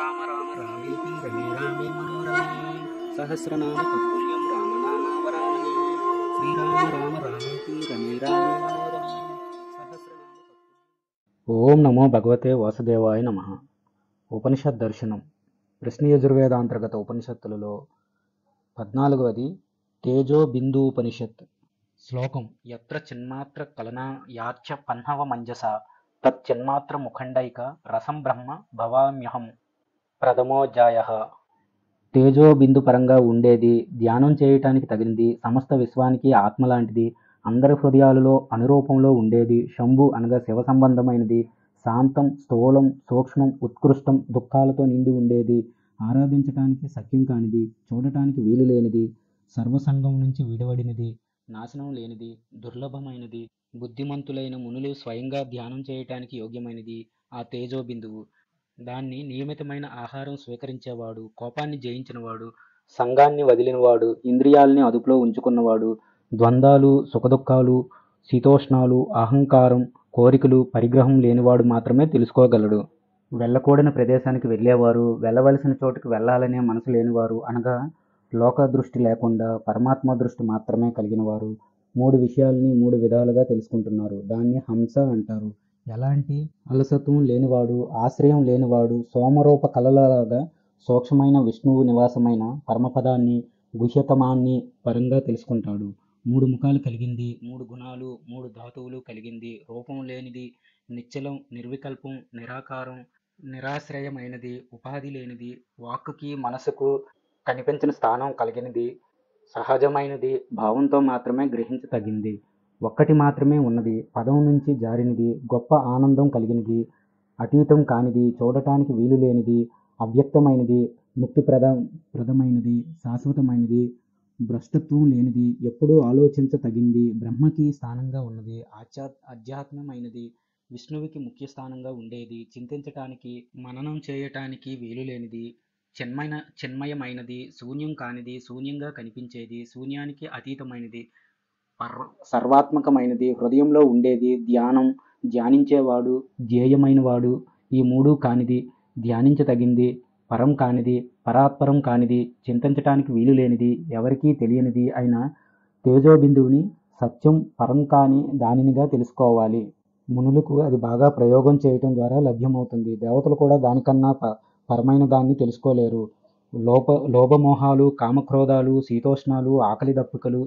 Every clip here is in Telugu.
రామ రామ రామేతి రమే రామే మనోరమే సహస్రనామ తత్తుల్యం రామనామావరాననే శ్రీరామ రామ రామేతి రమే రామే మనోరమే సహస్రనామ ఓం నమో భగవతే వాసుదేవాయ నమః. ఉపనిషత్ దర్శనం ప్రశ్న యజుర్వేదాంతర్గత ఉపనిషత్తులలో 14వది తేజో బిందు ఉపనిషత్. శ్లోకం యత్ర చిన్మాత్ర కలనా యాచ పన్హవ మంజస తచ్చిన్మాత్ర ముఖండైక రసం బ్రహ్మ భవామ్యహం ప్రథమోధ్యాయః. తేజో బిందు పరంగా ఉండేది, ధ్యానం చేయటానికి తగినది, సమస్త విశ్వానికి ఆత్మ లాంటిది, అందరి హృదయాలలో అనురూపంలో ఉండేది, శంభు అనగా శివ సంబంధమైనది, శాంతం, స్థూలం, సూక్ష్మం, ఉత్కృష్టం, దుఃఖాలతో నిండి ఉండేది, ఆరాధించటానికి సఖ్యం కానిది, చూడటానికి వీలు లేనిది, సర్వసంగం నుంచి విడివడినది, నాశనం లేనిది, దుర్లభమైనది, బుద్ధిమంతులైన మునులు స్వయంగా ధ్యానం చేయటానికి యోగ్యమైనది ఆ తేజో బిందువు. దాన్ని నియమితమైన ఆహారం స్వీకరించేవాడు, కోపాన్ని జయించినవాడు, సంఘాన్ని వదిలినవాడు, ఇంద్రియాలని అదుపులో ఉంచుకున్నవాడు, ద్వంద్వాలు, సుఖదుఖాలు, శీతోష్ణాలు, అహంకారం, కోరికలు, పరిగ్రహం లేనివాడు మాత్రమే తెలుసుకోగలడు. వెళ్ళకూడని ప్రదేశానికి వెళ్ళేవారు, వెళ్ళవలసిన చోటుకు వెళ్ళాలనే మనసు లేనివారు, అనగా లోక దృష్టి లేకుండా పరమాత్మ దృష్టి మాత్రమే కలిగినవారు 3 విషయాలని 3 విధాలుగా తెలుసుకుంటున్నారు. దాన్ని హంస అంటారు. ఎలాంటి అలసత్వం లేనివాడు, ఆశ్రయం లేనివాడు, సోమరూప కళలలాగా సూక్ష్మమైన విష్ణువు నివాసమైన పరమపదాన్ని, గుహ్యతమాన్ని పరంగా తెలుసుకుంటాడు. 3 ముఖాలు కలిగింది, 3 గుణాలు, 3 ధాతువులు కలిగింది, రూపం లేనిది, నిశ్చలం, నిర్వికల్పం, నిరాకారం, నిరాశ్రయమైనది, ఉపాధి లేనిది, వాక్కుకి మనసుకు కనిపించిన స్థానం కలిగినది, సహజమైనది, భావంతో మాత్రమే గ్రహించతగింది, ఒక్కటి మాత్రమే ఉన్నది, పదం నుంచి జారినది, గొప్ప ఆనందం కలిగినది, అతీతం కానిది, చూడటానికి వీలు లేనిది, అవ్యక్తమైనది, ముక్తిప్రదమైనది, శాశ్వతమైనది, భ్రష్టత్వం లేనిది, ఎప్పుడూ ఆలోచించతగింది, బ్రహ్మకి స్థానంగా ఉన్నది, ఆధ్యాత్మమైనది, విష్ణువుకి ముఖ్య స్థానంగా ఉండేది, చింతించటానికి మననం చేయటానికి వీలు లేనిది, చిన్మయమైనది, శూన్యం కానిది, శూన్యంగా కనిపించేది, శూన్యానికి అతీతమైనది, సర్వాత్మకమైనది, హృదయంలో ఉండేది, ధ్యానించేవాడు, ధ్యేయమైనవాడు, ఈ 3 కానిది, ధ్యానించతగింది, పరం కానిది, పరాత్పరం కానిది, చింతించటానికి వీలు లేనిది, ఎవరికీ తెలియనిది అయిన తేజోబిందువుని సత్యం, పరం కాని దానినిగా తెలుసుకోవాలి. మునులకు అది బాగా ప్రయోగం చేయటం ద్వారా లభ్యమవుతుంది. దేవతలు కూడా దానికన్నా పరమైన దాన్ని తెలుసుకోలేరు. లోభమోహాలు, కామక్రోధాలు, శీతోష్ణాలు, ఆకలి దప్పికలు,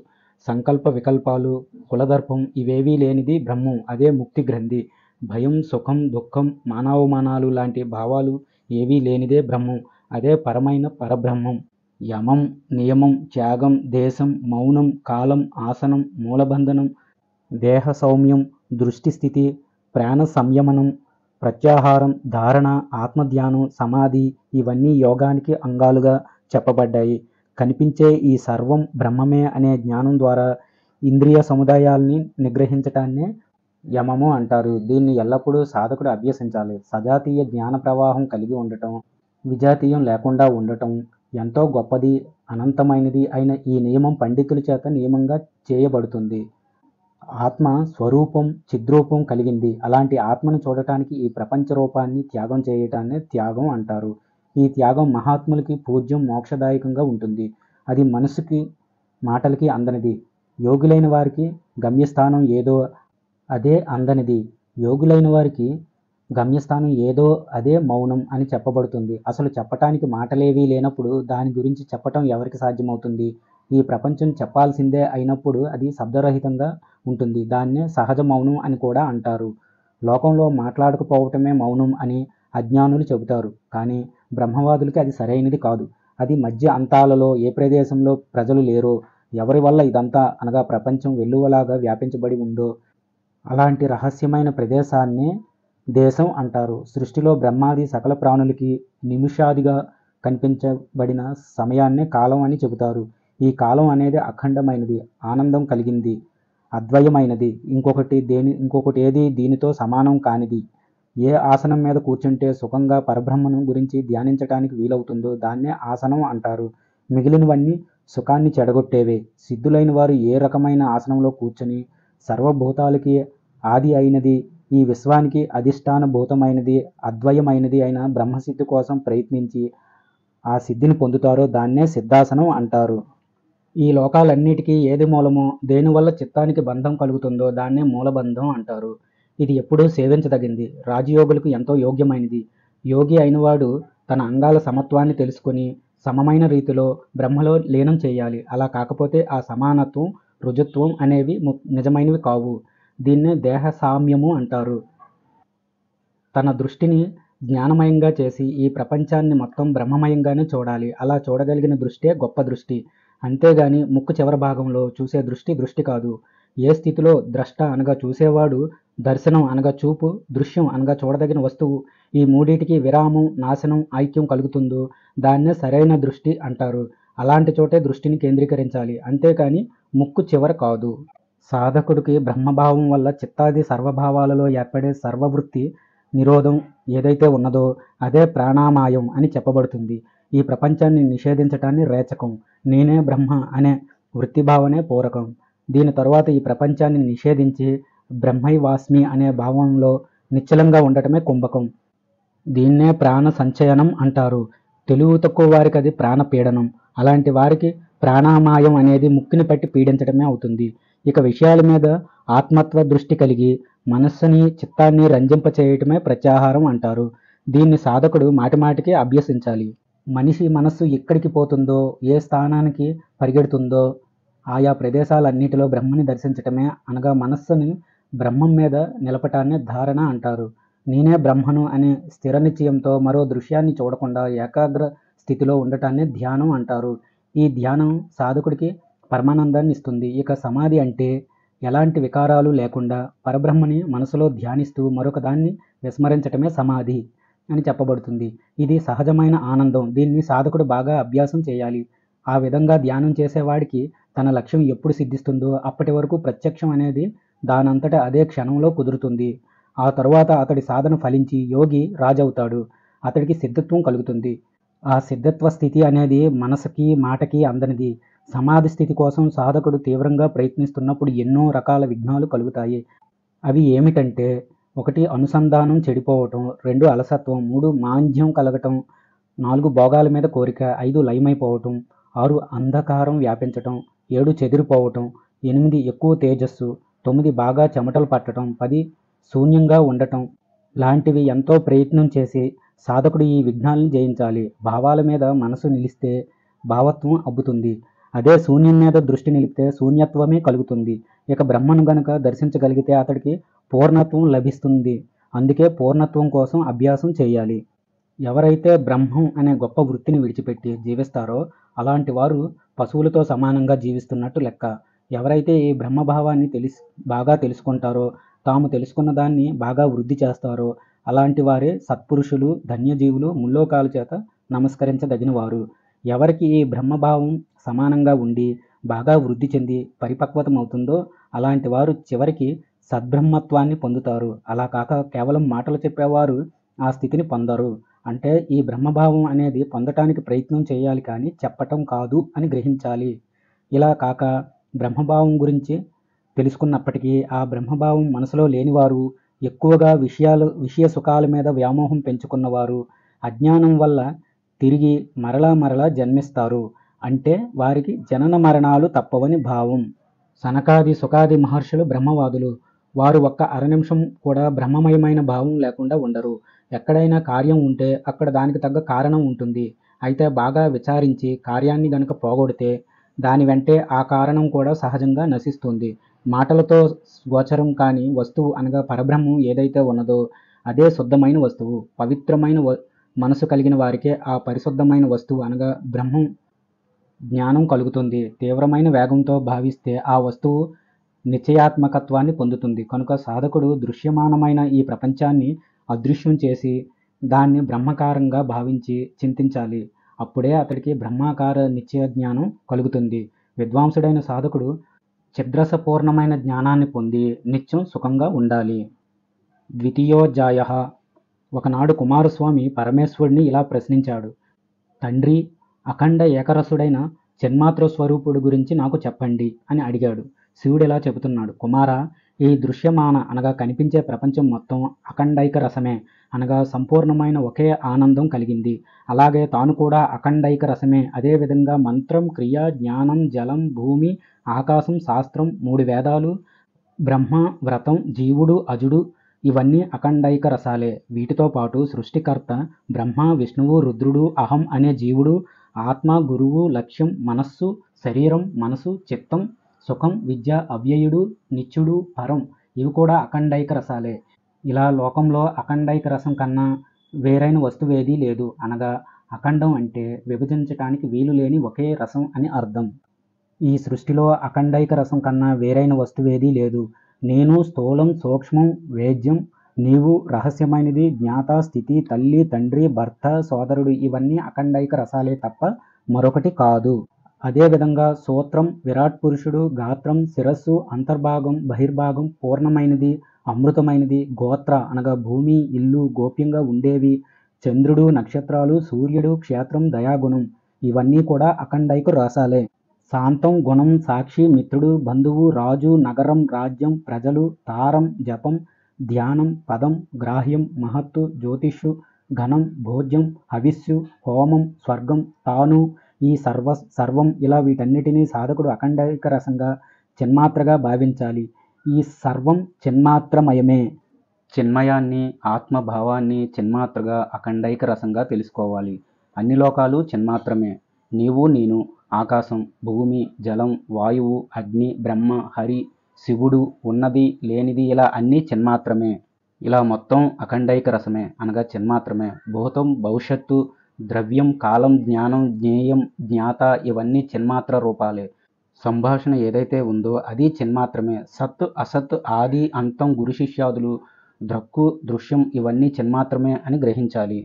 సంకల్ప వికల్పాలు, కులదర్పం ఇవేవీ లేనిది బ్రహ్మం. అదే ముక్తి గ్రంథి. భయం, సుఖం, దుఃఖం, మానావమానాలు లాంటి భావాలు ఏవీ లేనిదే బ్రహ్మం. అదే పరమైన పరబ్రహ్మం. యమం, నియమం, త్యాగం, దేశం, మౌనం, కాలం, ఆసనం, మూలబంధనం, దేహ సౌమ్యం, దృష్టి స్థితి, ప్రాణ సంయమనం, ప్రత్యాహారం, ధారణ, ఆత్మధ్యానం, సమాధి ఇవన్నీ యోగానికి అంగాలుగా చెప్పబడ్డాయి. కనిపించే ఈ సర్వం బ్రహ్మమే అనే జ్ఞానం ద్వారా ఇంద్రియ సముదాయాల్ని నిగ్రహించటాన్నే యమము అంటారు. దీన్ని ఎల్లప్పుడూ సాధకుడు అభ్యసించాలి. సజాతీయ జ్ఞాన ప్రవాహం కలిగి ఉండటం, విజాతీయం లేకుండా ఉండటం, ఎంతో గొప్పది, అనంతమైనది అయిన ఈ నియమం పండితుల చేత నియమంగా చేయబడుతుంది. ఆత్మ స్వరూపం, చిద్రూపం కలిగింది. అలాంటి ఆత్మను చూడటానికి ఈ ప్రపంచ రూపాన్ని త్యాగం చేయటాన్నే త్యాగం అంటారు. ఈ త్యాగం మహాత్ములకి పూజ్యం, మోక్షదాయకంగా ఉంటుంది. అది మనసుకి, మాటలకి అందనిది. యోగులైన వారికి గమ్యస్థానం ఏదో అదే అందనిది. యోగులైన వారికి గమ్యస్థానం ఏదో అదే మౌనం అని చెప్పబడుతుంది. అసలు చెప్పటానికి మాటలేవీ లేనప్పుడు దాని గురించి చెప్పటం ఎవరికి సాధ్యమవుతుంది? ఈ ప్రపంచం చెప్పాల్సిందే అయినప్పుడు అది శబ్దరహితంగా ఉంటుంది. దాన్నే సహజ మౌనం అని కూడా అంటారు. లోకంలో మాట్లాడకపోవటమే మౌనం అని అజ్ఞానులు చెబుతారు. కానీ బ్రహ్మవాదులకి అది సరైనది కాదు. అది మధ్య అంతాలలో ఏ ప్రదేశంలో ప్రజలు లేరో, ఎవరి వల్ల ఇదంతా అనగా ప్రపంచం వెల్లువలాగా వ్యాపించబడి ఉందో అలాంటి రహస్యమైన ప్రదేశాన్నే దేశం అంటారు. సృష్టిలో బ్రహ్మాది సకల ప్రాణులకి నిమిషాదిగా కనిపించబడిన సమయాన్నే కాలం అని చెబుతారు. ఈ కాలం అనేది అఖండమైనది, ఆనందం కలిగింది, అద్వయమైనది, ఇంకొకటి ఏది దీనితో సమానం కానిది. ఏ ఆసనం మీద కూర్చుంటే సుఖంగా పరబ్రహ్మను గురించి ధ్యానించటానికి వీలవుతుందో దాన్నే ఆసనం అంటారు. మిగిలినవన్నీ సుఖాన్ని చెడగొట్టేవే. సిద్ధులైన వారు ఏ రకమైన ఆసనంలో కూర్చొని సర్వభూతాలకి ఆది అయినది, ఈ విశ్వానికి అధిష్టానభూతమైనది అద్వయమైనది అయిన బ్రహ్మసిద్ధి కోసం ప్రయత్నించి ఆ సిద్ధిని పొందుతారో దాన్నే సిద్ధాసనం అంటారు. ఈ లోకాలన్నిటికీ ఏది మూలమో, దేనివల్ల చిత్తానికి బంధం కలుగుతుందో దాన్నే మూలబంధం అంటారు. ఇది ఎప్పుడూ సేవించదగింది, రాజయోగులకు ఎంతో యోగ్యమైనది. యోగి అయినవాడు తన అంగాల సమత్వాన్ని తెలుసుకొని సమమైన రీతిలో బ్రహ్మలో లీనం చేయాలి. అలా కాకపోతే ఆ సమానత్వం, రుజుత్వం అనేవి నిజమైనవి కావు. దీన్నే దేహ సామ్యము అంటారు. తన దృష్టిని జ్ఞానమయంగా చేసి ఈ ప్రపంచాన్ని మొత్తం బ్రహ్మమయంగానే చూడాలి. అలా చూడగలిగిన దృష్టే గొప్ప దృష్టి. అంతేగాని ముక్కు చివరి భాగంలో చూసే దృష్టి దృష్టి కాదు. ఏ స్థితిలో ద్రష్ట అనగా చూసేవాడు, దర్శనం అనగా చూపు, దృశ్యం అనగా చూడదగిన వస్తువు, ఈ మూడిటికి విరామం, నాశనం, ఐక్యం కలుగుతుందో దాన్నే సరైన దృష్టి అంటారు. అలాంటి చోటే దృష్టిని కేంద్రీకరించాలి, అంతేకాని ముక్కు చివర కాదు. సాధకుడికి బ్రహ్మభావం వల్ల చిత్తాది సర్వభావాలలో ఏర్పడే సర్వవృత్తి నిరోధం ఏదైతే ఉన్నదో అదే ప్రాణామాయం అని చెప్పబడుతుంది. ఈ ప్రపంచాన్ని నిషేధించటాన్ని రేచకం. నేనే బ్రహ్మ అనే వృత్తిభావనే పూరకం. దీని తరువాత ఈ ప్రపంచాన్ని నిషేధించి బ్రహ్మైవాస్మి అనే భావంలో నిశ్చలంగా ఉండటమే కుంభకం. దీన్నే ప్రాణ సంచయనం అంటారు. తెలివి తక్కువ వారికి అది ప్రాణపీడనం. అలాంటి వారికి ప్రాణామాయం అనేది ముక్కిని పట్టి పీడించడమే అవుతుంది. ఇక విషయాల మీద ఆత్మత్వ దృష్టి కలిగి మనస్సుని, చిత్తాన్ని రంజింపచేయటమే ప్రత్యాహారం అంటారు. దీన్ని సాధకుడు మాటిమాటికి అభ్యసించాలి. మనిషి మనస్సు ఎక్కడికి పోతుందో, ఏ స్థానానికి పరిగెడుతుందో ఆయా ప్రదేశాలన్నిటిలో బ్రహ్మని దర్శించటమే, అనగా మనస్సుని బ్రహ్మం మీద నిలపటాన్ని ధారణ అంటారు. నేనే బ్రహ్మను అనే స్థిర నిశ్చయంతో మరో దృశ్యాన్ని చూడకుండా ఏకాగ్ర స్థితిలో ఉండటాన్ని ధ్యానం అంటారు. ఈ ధ్యానం సాధకుడికి పరమానందాన్ని ఇస్తుంది. ఇక సమాధి అంటే ఎలాంటి వికారాలు లేకుండా పరబ్రహ్మని మనసులో ధ్యానిస్తూ మరొక దాన్ని విస్మరించటమే సమాధి అని చెప్పబడుతుంది. ఇది సహజమైన ఆనందం. దీన్ని సాధకుడు బాగా అభ్యాసం చేయాలి. ఆ విధంగా ధ్యానం చేసేవాడికి తన లక్ష్యం ఎప్పుడు సిద్ధిస్తుందో అప్పటి వరకు ప్రత్యక్షం అనేది దానంతట అదే క్షణంలో కుదురుతుంది. ఆ తరువాత అతడి సాధన ఫలించి యోగి రాజవుతాడు. అతడికి సిద్ధత్వం కలుగుతుంది. ఆ సిద్ధత్వ స్థితి అనేది మనసుకి, మాటకి అందనిది. సమాధి స్థితి కోసం సాధకుడు తీవ్రంగా ప్రయత్నిస్తున్నప్పుడు ఎన్నో రకాల విఘ్నాలు కలుగుతాయి. అవి ఏమిటంటే, 1 అనుసంధానం చెడిపోవటం, 2 అలసత్వం, 3 మాంద్యం కలగటం, 4 భోగాల మీద కోరిక, 5 లయమైపోవటం, 6 అంధకారం వ్యాపించటం, 7 చెదిరిపోవటం, 8 ఎక్కువ తేజస్సు, 9 బాగా చెమటలు పట్టడం, 10 శూన్యంగా ఉండటం లాంటివి. ఎంతో ప్రయత్నం చేసి సాధకుడు ఈ విఘ్నాలను జయించాలి. భావాల మీద మనసు నిలిస్తే భావత్వం అబ్బుతుంది. అదే శూన్యం మీద దృష్టి నిలిపితే శూన్యత్వమే కలుగుతుంది. ఇక బ్రహ్మను గనుక దర్శించగలిగితే అతడికి పూర్ణత్వం లభిస్తుంది. అందుకే పూర్ణత్వం కోసం అభ్యాసం చేయాలి. ఎవరైతే బ్రహ్మం అనే గొప్ప వృత్తిని విడిచిపెట్టి జీవిస్తారో అలాంటి వారు పశువులతో సమానంగా జీవిస్తున్నట్టు లెక్క. ఎవరైతే ఈ బ్రహ్మభావాన్ని బాగా తెలుసుకుంటారో, తాము తెలుసుకున్న దాన్ని బాగా వృద్ధి చేస్తారో అలాంటి వారే సత్పురుషులు, ధన్యజీవులు, ముల్లోకాల చేత నమస్కరించదగిన వారు. ఎవరికి ఈ బ్రహ్మభావం సమానంగా ఉండి బాగా వృద్ధి చెంది పరిపక్వతమవుతుందో అలాంటి వారు చివరికి సద్బ్రహ్మత్వాన్ని పొందుతారు. అలా కాక కేవలం మాటలు చెప్పేవారు ఆ స్థితిని పొందరు. అంటే ఈ బ్రహ్మభావం అనేది పొందటానికి ప్రయత్నం చేయాలి కానీ చెప్పటం కాదు అని గ్రహించాలి. ఇలా కాక బ్రహ్మభావం గురించి తెలుసుకున్నప్పటికీ ఆ బ్రహ్మభావం మనసులో లేనివారు, ఎక్కువగా విషయ సుఖాల మీద వ్యామోహం పెంచుకున్నవారు అజ్ఞానం వల్ల తిరిగి మరలా జన్మిస్తారు. అంటే వారికి జనన మరణాలు తప్పవని భావం. సనకాది, సుఖాది మహర్షులు బ్రహ్మవాదులు. వారు ఒక్క అరనిమిషం కూడా బ్రహ్మమయమైన భావం లేకుండా ఉండరు. ఎక్కడైనా కార్యం ఉంటే అక్కడ దానికి తగ్గ కారణం ఉంటుంది. అయితే బాగా విచారించి కార్యాన్ని గనుక పోగొడితే దాని వెంటే ఆ కారణం కూడా సహజంగా నశిస్తుంది. మాటలతో గోచరం కాని వస్తువు అనగా పరబ్రహ్మం ఏదైతే ఉన్నదో అదే శుద్ధమైన వస్తువు. పవిత్రమైన మనసు కలిగిన వారికే ఆ పరిశుద్ధమైన వస్తువు అనగా బ్రహ్మం జ్ఞానం కలుగుతుంది. తీవ్రమైన వేగంతో భావిస్తే ఆ వస్తువు నిశ్చయాత్మకత్వాన్ని పొందుతుంది. కనుక సాధకుడు దృశ్యమానమైన ఈ ప్రపంచాన్ని అదృశ్యం చేసి దాన్ని బ్రహ్మకారంగా భావించి చింతించాలి. అప్పుడే అతడికి బ్రహ్మాకార నిశ్చయ జ్ఞానం కలుగుతుంది. విద్వాంసుడైన సాధకుడు చిద్రసపూర్ణమైన జ్ఞానాన్ని పొంది నిత్యం సుఖంగా ఉండాలి. ద్వితీయోధ్యాయః. ఒకనాడు కుమారస్వామి పరమేశ్వరుడిని ఇలా ప్రశ్నించాడు. తండ్రి, అఖండ ఏకరసుడైన చిన్మాత్ర స్వరూపుడు గురించి నాకు చెప్పండి అని అడిగాడు. శివుడు ఇలా చెబుతున్నాడు. కుమారా, ఈ దృశ్యమాన అనగా కనిపించే ప్రపంచం మొత్తం అఖండైక రసమే అనగా సంపూర్ణమైన ఒకే ఆనందం కలిగింది. అలాగే తాను కూడా అఖండైక రసమే. అదేవిధంగా మంత్రం, క్రియ, జ్ఞానం, జలం, భూమి, ఆకాశం, శాస్త్రం, 3 వేదాలు, బ్రహ్మ, వ్రతం, జీవుడు, అజుడు ఇవన్నీ అఖండైక రసాలే. వీటితో పాటు సృష్టికర్త బ్రహ్మ, విష్ణువు, రుద్రుడు, అహం అనే జీవుడు, ఆత్మ, గురువు, లక్ష్యం, మనస్సు, శరీరం, మనసు, చిత్తం, సుఖం, విద్య, అవ్యయుడు, నిత్యుడు, పరం ఇవి కూడా అఖండైక రసాలే. ఇలా లోకంలో అఖండైక రసం కన్నా వేరైన వస్తువేదీ లేదు. అనగా అఖండం అంటే విభజించటానికి వీలు లేని ఒకే రసం అని అర్థం. ఈ సృష్టిలో అఖండైక రసం కన్నా వేరైన వస్తువేదీ లేదు. నేను స్థూలం, సూక్ష్మం, వేద్యం, నీవు రహస్యమైనది, జ్ఞాత, స్థితి, తల్లి, తండ్రి, భర్త, సోదరుడు ఇవన్నీ అఖండైక రసాలే తప్ప మరొకటి కాదు. అదేవిధంగా సూత్రం, విరాట్ పురుషుడు, గాత్రం, శిరస్సు, అంతర్భాగం, బహిర్భాగం, పూర్ణమైనది, అమృతమైనది, గోత్ర అనగా భూమి, ఇల్లు, గోప్యంగా ఉండేవి, చంద్రుడు, నక్షత్రాలు, సూర్యుడు, క్షేత్రం, దయాగుణం ఇవన్నీ కూడా అఖండైక రసాలే. శాంతం, గుణం, సాక్షి, మిత్రుడు, బంధువు, రాజు, నగరం, రాజ్యం, ప్రజలు, తారం, జపం, ధ్యానం, పదం, గ్రాహ్యం, మహత్తు, జ్యోతిష్యు, ఘనం, భోజ్యం, హవిస్సు, హోమం, స్వర్గం, తాను, ఈ సర్వం ఇలా వీటన్నిటినీ సాధకుడు అఖండైక రసంగా చిన్మాత్రగా భావించాలి. ఈ సర్వం చిన్మాత్రమయమే. చిన్మయాన్ని, ఆత్మభావాన్ని చిన్మాత్రగా అఖండైక రసంగా తెలుసుకోవాలి. అన్ని లోకాలు చిన్మాత్రమే. నీవు, నేను, ఆకాశం, భూమి, జలం, వాయువు, అగ్ని, బ్రహ్మ, హరి, శివుడు, ఉన్నది, లేనిది ఇలా అన్నీ చిన్మాత్రమే. ఇలా మొత్తం అఖండైక రసమే అనగా చిన్మాత్రమే. భూతం, భవిష్యత్తు, ద్రవ్యం, కాలం, జ్ఞానం, జ్ఞేయం, జ్ఞాత ఇవన్నీ చిన్మాత్ర రూపాలే. సంభాషణ ఏదైతే ఉందో అది చిన్మాత్రమే. సత్, అసత్, ఆది, అంతం, గురు శిష్యాదులు, దృక్కు, దృశ్యం ఇవన్నీ చిన్మాత్రమే అని గ్రహించాలి.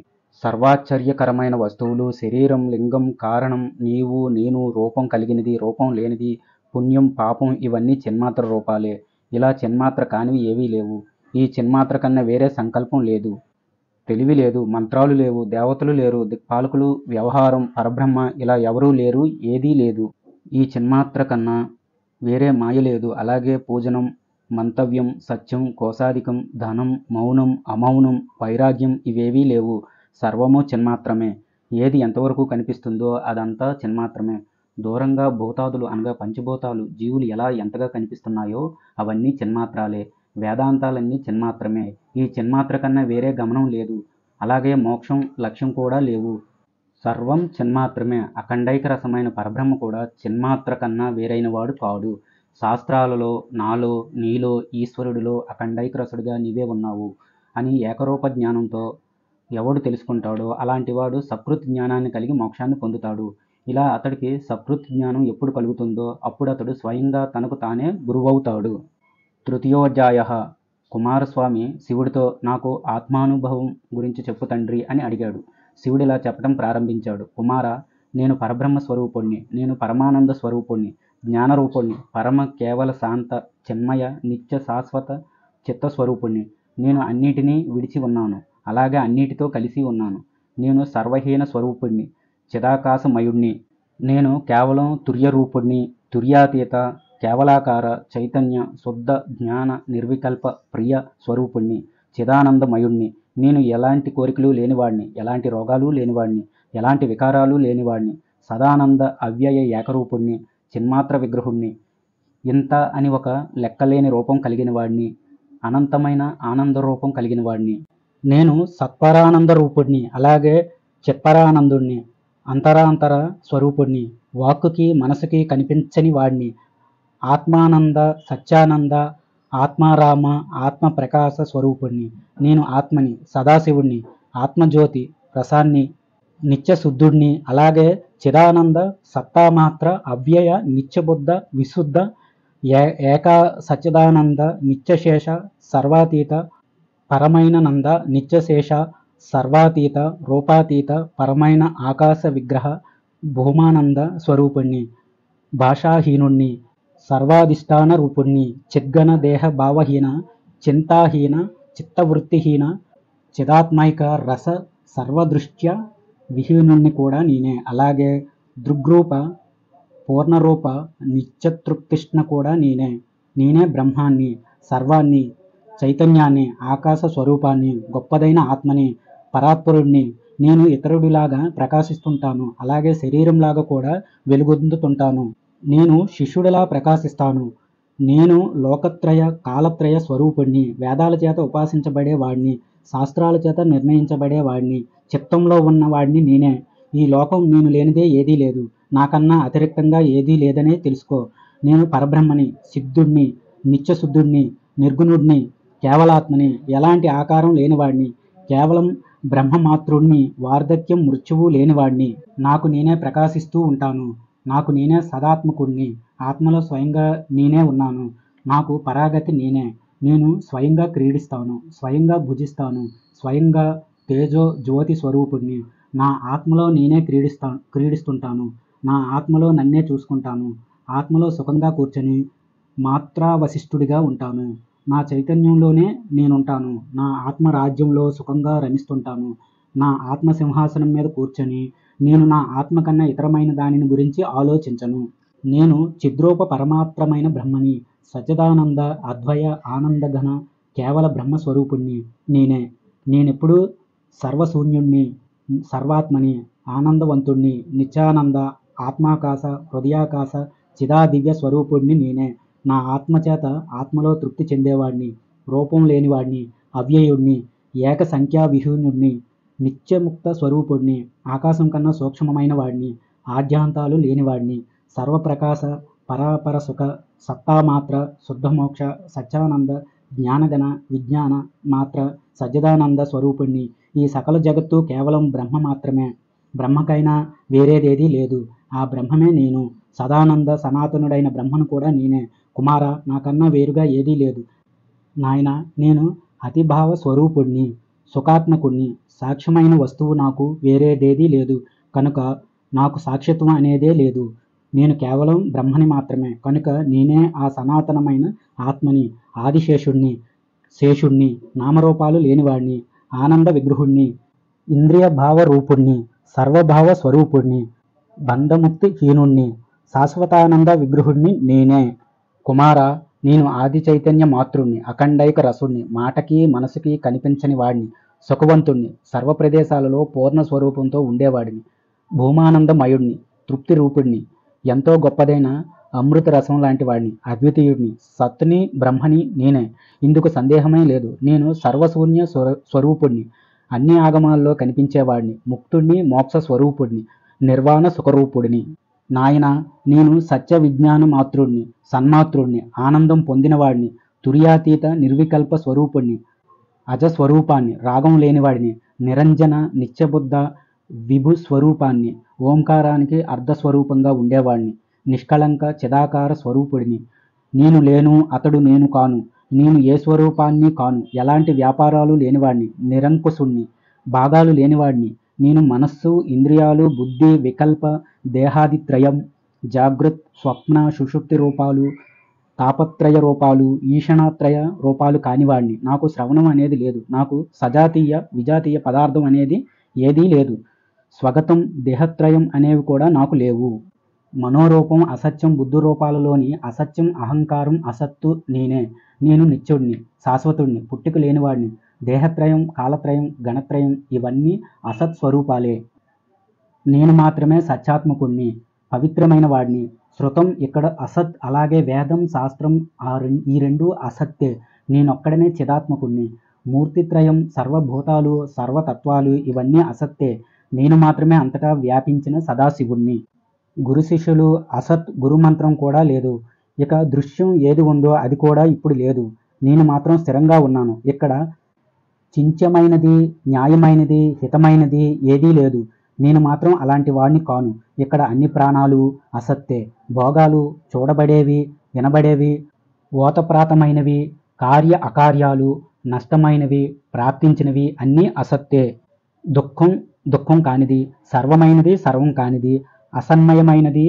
సర్వాశ్చర్యకరమైన వస్తువులు, శరీరం, లింగం, కారణం, నీవు, నేను, రూపం కలిగినది, రూపం లేనిది, పుణ్యం, పాపం ఇవన్నీ చిన్మాత్ర రూపాలే. ఇలా చిన్మాత్ర కానివి ఏవీ లేవు. ఈ చిన్మాత్ర కన్నా వేరే సంకల్పం లేదు, తెలివి లేదు, మంత్రాలు లేవు, దేవతలు లేరు, దిక్పాలకులు, వ్యవహారం, పరబ్రహ్మ ఇలా ఎవరూ లేరు, ఏదీ లేదు. ఈ చిన్మాత్ర కన్నా వేరే మాయ లేదు. అలాగే పూజనం, మంతవ్యం, సత్యం, కోశాధికం, ధనం, మౌనం, అమౌనం, వైరాగ్యం ఇవేవీ లేవు. సర్వము చిన్మాత్రమే. ఏది ఎంతవరకు కనిపిస్తుందో అదంతా చిన్మాత్రమే. దూరంగా భూతాదులు అనగా పంచభూతాలు, జీవులు ఎలా ఎంతగా కనిపిస్తున్నాయో అవన్నీ చిన్మాత్రాలే. వేదాంతాలన్నీ చిన్మాత్రమే. ఈ చిన్మాత్ర కన్నా వేరే గమనం లేదు. అలాగే మోక్షం, లక్ష్యం కూడా లేవు. సర్వం చిన్మాత్రమే. అఖండైక రసమైన పరబ్రహ్మ కూడా చిన్మాత్ర కన్నా వేరైన వాడు కాడు. శాస్త్రాలలో నాలో, నీలో, ఈశ్వరుడిలో అఖండైక రసుడిగా నీవే ఉన్నావు అని ఏకరూప జ్ఞానంతో ఎవడు తెలుసుకుంటాడో అలాంటి వాడు సకృత్ జ్ఞానాన్ని కలిగి మోక్షాన్ని పొందుతాడు. ఇలా అతడికి సకృత్ జ్ఞానం ఎప్పుడు కలుగుతుందో అప్పుడు అతడు స్వయంగా తనకు తానే గురువవుతాడు. తృతీయోధ్యాయ. కుమారస్వామి శివుడితో నాకు ఆత్మానుభవం గురించి చెప్పు తండ్రి అని అడిగాడు. శివుడిలా చెప్పడం ప్రారంభించాడు. కుమార, నేను పరబ్రహ్మ స్వరూపుణ్ణి, నేను పరమానంద స్వరూపుణ్ణి, జ్ఞానరూపుణ్ణి, పరమ కేవల శాంత చిన్మయ నిత్య శాశ్వత చిత్తస్వరూపుణ్ణి. నేను అన్నిటినీ విడిచి ఉన్నాను, అలాగే అన్నిటితో కలిసి ఉన్నాను. నేను సర్వహీన స్వరూపుణ్ణి, చిదాకాశమయుణ్ణి. నేను కేవలం తుర్యరూపుణ్ణి, తుర్యాతీత, కేవలాకార, చైతన్య, శుద్ధ, జ్ఞాన, నిర్వికల్ప, ప్రియ స్వరూపుణ్ణి, చిదానందమయుణ్ణి. నేను ఎలాంటి కోరికలు లేనివాడిని, ఎలాంటి రోగాలు లేనివాడిని, ఎలాంటి వికారాలు లేనివాడిని, సదానంద అవ్యయ ఏకరూపుణ్ణి, చిన్మాత్ర విగ్రహుణ్ణి. ఇంత అని ఒక లెక్కలేని రూపం కలిగిన వాడిని, అనంతమైన ఆనంద రూపం కలిగిన వాడిని. నేను సత్పరానంద రూపుణ్ణి, అలాగే చిత్పరానందుణ్ణి, అంతరాంతర స్వరూపుణ్ణి, వాక్కుకి మనసుకి కనిపించని వాడిని, ఆత్మానంద, సత్యానంద, ఆత్మారామ, ఆత్మప్రకాశ స్వరూపుణ్ణి. నేను ఆత్మని, సదాశివుణ్ణి, ఆత్మజ్యోతి రసాన్ని, నిత్యశుద్ధుణ్ణి, అలాగే చిదానంద, సత్తామాత్ర, అవ్యయ, నిత్యబుద్ధ, విశుద్ధ, ఏకా సచ్చిదానంద, నిత్యశేష, సర్వాతీత, పరమైన నంద, నిత్యశేష, సర్వాతీత, రూపాతీత, పరమైన ఆకాశ విగ్రహ, భూమానంద స్వరూపుణ్ణి, భాషాహీనుణ్ణి, సర్వాధిష్టాన రూపుణ్ణి, చిద్గణ దేహ భావహీన, చింతాహీన, చిత్తవృత్తిహీన, చిదాత్మైక రస సర్వదృష్ట్య విహీనుణ్ణి కూడా నేనే. అలాగే దృగ్రూప, పూర్ణరూప, నిత్యతృప్తిష్ణ కూడా నేనే. నేనే బ్రహ్మాన్ని. సర్వాన్ని, చైతన్యాన్ని, ఆకాశ స్వరూపాన్ని, గొప్పదైన ఆత్మని, పరాత్పరుడిని. నేను ఇతరుడిలాగా ప్రకాశిస్తుంటాను, అలాగే శరీరంలాగా కూడా వెలుగొందుతుంటాను. నేను శిష్యుడిలా ప్రకాశిస్తాను. నేను లోకత్రయ కాలత్రయ స్వరూపుణ్ణి, వేదాల చేత ఉపాసించబడేవాడిని, శాస్త్రాల చేత నిర్ణయించబడేవాడిని, చిత్తంలో ఉన్నవాడిని నేనే. ఈ లోకం నేను లేనిదే ఏదీ లేదు, నాకన్నా అతిరిక్తంగా ఏదీ లేదనే తెలుసుకో. నేను పరబ్రహ్మని, సిద్ధుణ్ణి, నిత్యశుద్ధుణ్ణి, నిర్గుణుడిని, కేవలాత్మని, ఎలాంటి ఆకారం లేనివాడిని, కేవలం బ్రహ్మమాత్రుణ్ణి, వార్ధక్యం మృత్యువు లేనివాడిని. నాకు నేనే ప్రకాశిస్తూ ఉంటాను. నాకు నేనే సదాత్మకుణ్ణి. ఆత్మలో స్వయంగా నేనే ఉన్నాను. నాకు పరాగతి నేనే. నేను స్వయంగా క్రీడిస్తాను, స్వయంగా భుజిస్తాను, స్వయంగా తేజో జ్యోతి స్వరూపుణ్ణి. నా ఆత్మలో నేనే క్రీడిస్తుంటాను. నా ఆత్మలో నన్నే చూసుకుంటాను. ఆత్మలో సుఖంగా కూర్చొని మాత్రావశిష్ఠుడిగా ఉంటాను. నా చైతన్యంలోనే నేనుంటాను. నా ఆత్మ రాజ్యంలో సుఖంగా రమిస్తుంటాను. నా ఆత్మ సింహాసనం మీద కూర్చొని నేను నా ఆత్మ కన్నా ఇతరమైన దానిని గురించి ఆలోచించను. నేను చిద్రూప పరమాత్రమైన బ్రహ్మని, సచ్చిదానంద అద్వయ ఆనందఘన కేవల బ్రహ్మస్వరూపుణ్ణి నేనే. నేనెప్పుడూ సర్వశూన్యుణ్ణి, సర్వాత్మని, ఆనందవంతుణ్ణి, నిత్యానంద ఆత్మాకాశ హృదయాకాశ చిదాదివ్య స్వరూపుణ్ణి నేనే. నా ఆత్మ చేత ఆత్మలో తృప్తి చెందేవాడిని, రూపం లేనివాడిని, అవ్యయుణ్ణి, ఏక సంఖ్యా విహీనుణ్ణి, నిత్యముక్త స్వరూపుణ్ణి, ఆకాశం కన్నా సూక్ష్మమైన వాడిని, ఆద్యాంతాలు లేనివాడిని, సర్వప్రకాశ పరాపర సుఖ సత్తామాత్ర శుద్ధమోక్ష సత్యానంద జ్ఞానగణ విజ్ఞాన మాత్ర సజ్జదానంద స్వరూపుణ్ణి. ఈ సకల జగత్తు కేవలం బ్రహ్మ మాత్రమే. బ్రహ్మకైనా వేరేదేదీ లేదు. ఆ బ్రహ్మమే నేను. సదానంద సనాతనుడైన బ్రహ్మను కూడా నేనే. కుమార, నాకన్నా వేరుగా ఏదీ లేదు. నాయన, నేను అతిభావ స్వరూపుణ్ణి, సుఖాత్మకుణ్ణి. సాక్ష్యమైన వస్తువు నాకు వేరేదేదీ లేదు కనుక నాకు సాక్షిత్వం అనేదే లేదు. నేను కేవలం బ్రహ్మని మాత్రమే కనుక నేనే ఆ సనాతనమైన ఆత్మని, ఆదిశేషుణ్ణి, శేషుణ్ణి, నామరూపాలు లేనివాడిని, ఆనంద విగ్రహుణ్ణి, ఇంద్రియ భావ రూపుణ్ణి, సర్వభావ స్వరూపుణ్ణి, బంధముక్తి హీనుణ్ణి, శాశ్వతానంద విగ్రహుణ్ణి నేనే. కుమార, నేను ఆది చైతన్య మాతృణ్ణి, అఖండైక రసుణ్ణి, మాటకి మనసుకి కనిపించని వాడిని, సుఖవంతుణ్ణి, సర్వ ప్రదేశాలలో పూర్ణ స్వరూపంతో ఉండేవాడిని, భూమానందమయుణ్ణి, తృప్తి రూపుణ్ణి, ఎంతో గొప్పదైన అమృత రసం లాంటి వాడిని, అద్వితీయుడిని, సత్తుని, బ్రహ్మని నేనే. ఇందుకు సందేహమే లేదు. నేను సర్వశూన్య స్వరూపుణ్ణి, అన్ని ఆగమాల్లో కనిపించేవాడిని, ముక్తుణ్ణి, మోక్ష స్వరూపుణ్ణి, నిర్వాణ సుఖరూపుడిని. నాయన, నేను సత్య విజ్ఞాన మాతృణ్ణి, సన్మాతృణ్ణి, ఆనందం పొందినవాడిని, తుర్యాతీత నిర్వికల్ప స్వరూపుణ్ణి, అజస్వరూపాన్ని, రాగం లేనివాడిని, నిరంజన నిత్యబుద్ధ విభు స్వరూపాన్ని, ఓంకారానికి అర్ధస్వరూపంగా ఉండేవాడిని, నిష్కళంక చిదాకార స్వరూపుడిని. నేను లేను, అతడు నేను కాను. నేను ఏ స్వరూపాన్ని కాను. ఎలాంటి వ్యాపారాలు లేనివాడిని, నిరంకుశుణ్ణి, భాగాలు లేనివాడిని. నేను మనస్సు, ఇంద్రియాలు, బుద్ధి, వికల్ప దేహాదిత్రయం, జాగృత్ స్వప్న సుషుప్తి రూపాలు, తాపత్రయ రూపాలు, ఈషణాత్రయ రూపాలు కానివాడిని. నాకు శ్రవణం అనేది లేదు. నాకు సజాతీయ విజాతీయ పదార్థం అనేది ఏదీ లేదు. స్వగతం దేహత్రయం అనేవి కూడా నాకు లేవు. మనోరూపం అసత్యం, బుద్ధి రూపాలలోని అసత్యం, అహంకారం అసత్తు నేనే. నేను నిత్యుడిని, శాశ్వతుడిని, పుట్టుక లేనివాడిని. దేహత్రయం, కాలత్రయం, గణత్రయం ఇవన్నీ అసత్ స్వరూపాలే. నేను మాత్రమే సత్యాత్మకుణ్ణి, పవిత్రమైన వాడిని. శృతం ఇక్కడ అసత్, అలాగే వేదం, శాస్త్రం ఈ రెండు అసత్తే. నేనొక్కడనే చిదాత్మకుణ్ణి. మూర్తిత్రయం, సర్వభూతాలు, సర్వతత్వాలు ఇవన్నీ అసత్తే. నేను మాత్రమే అంతటా వ్యాపించిన సదాశివుణ్ణి. గురు శిష్యులు అసత్, గురుమంత్రం కూడా లేదు. ఇక దృశ్యం ఏది ఉందో అది కూడా ఇప్పుడు లేదు. నేను మాత్రం స్థిరంగా ఉన్నాను. ఇక్కడ చింత్యమైనది, న్యాయమైనది, హితమైనది ఏదీ లేదు. నేను మాత్రం అలాంటి వాడిని కాను. ఇక్కడ అన్ని ప్రాణాలు అసత్తే. భోగాలు, చూడబడేవి, వినబడేవి, ఓతప్రాతమైనవి, కార్య అకార్యాలు, నష్టమైనవి, ప్రాప్తించినవి అన్నీ అసత్తే. దుఃఖం, దుఃఖం కానిది, సర్వమైనది, సర్వం కానిది, అసన్మయమైనది,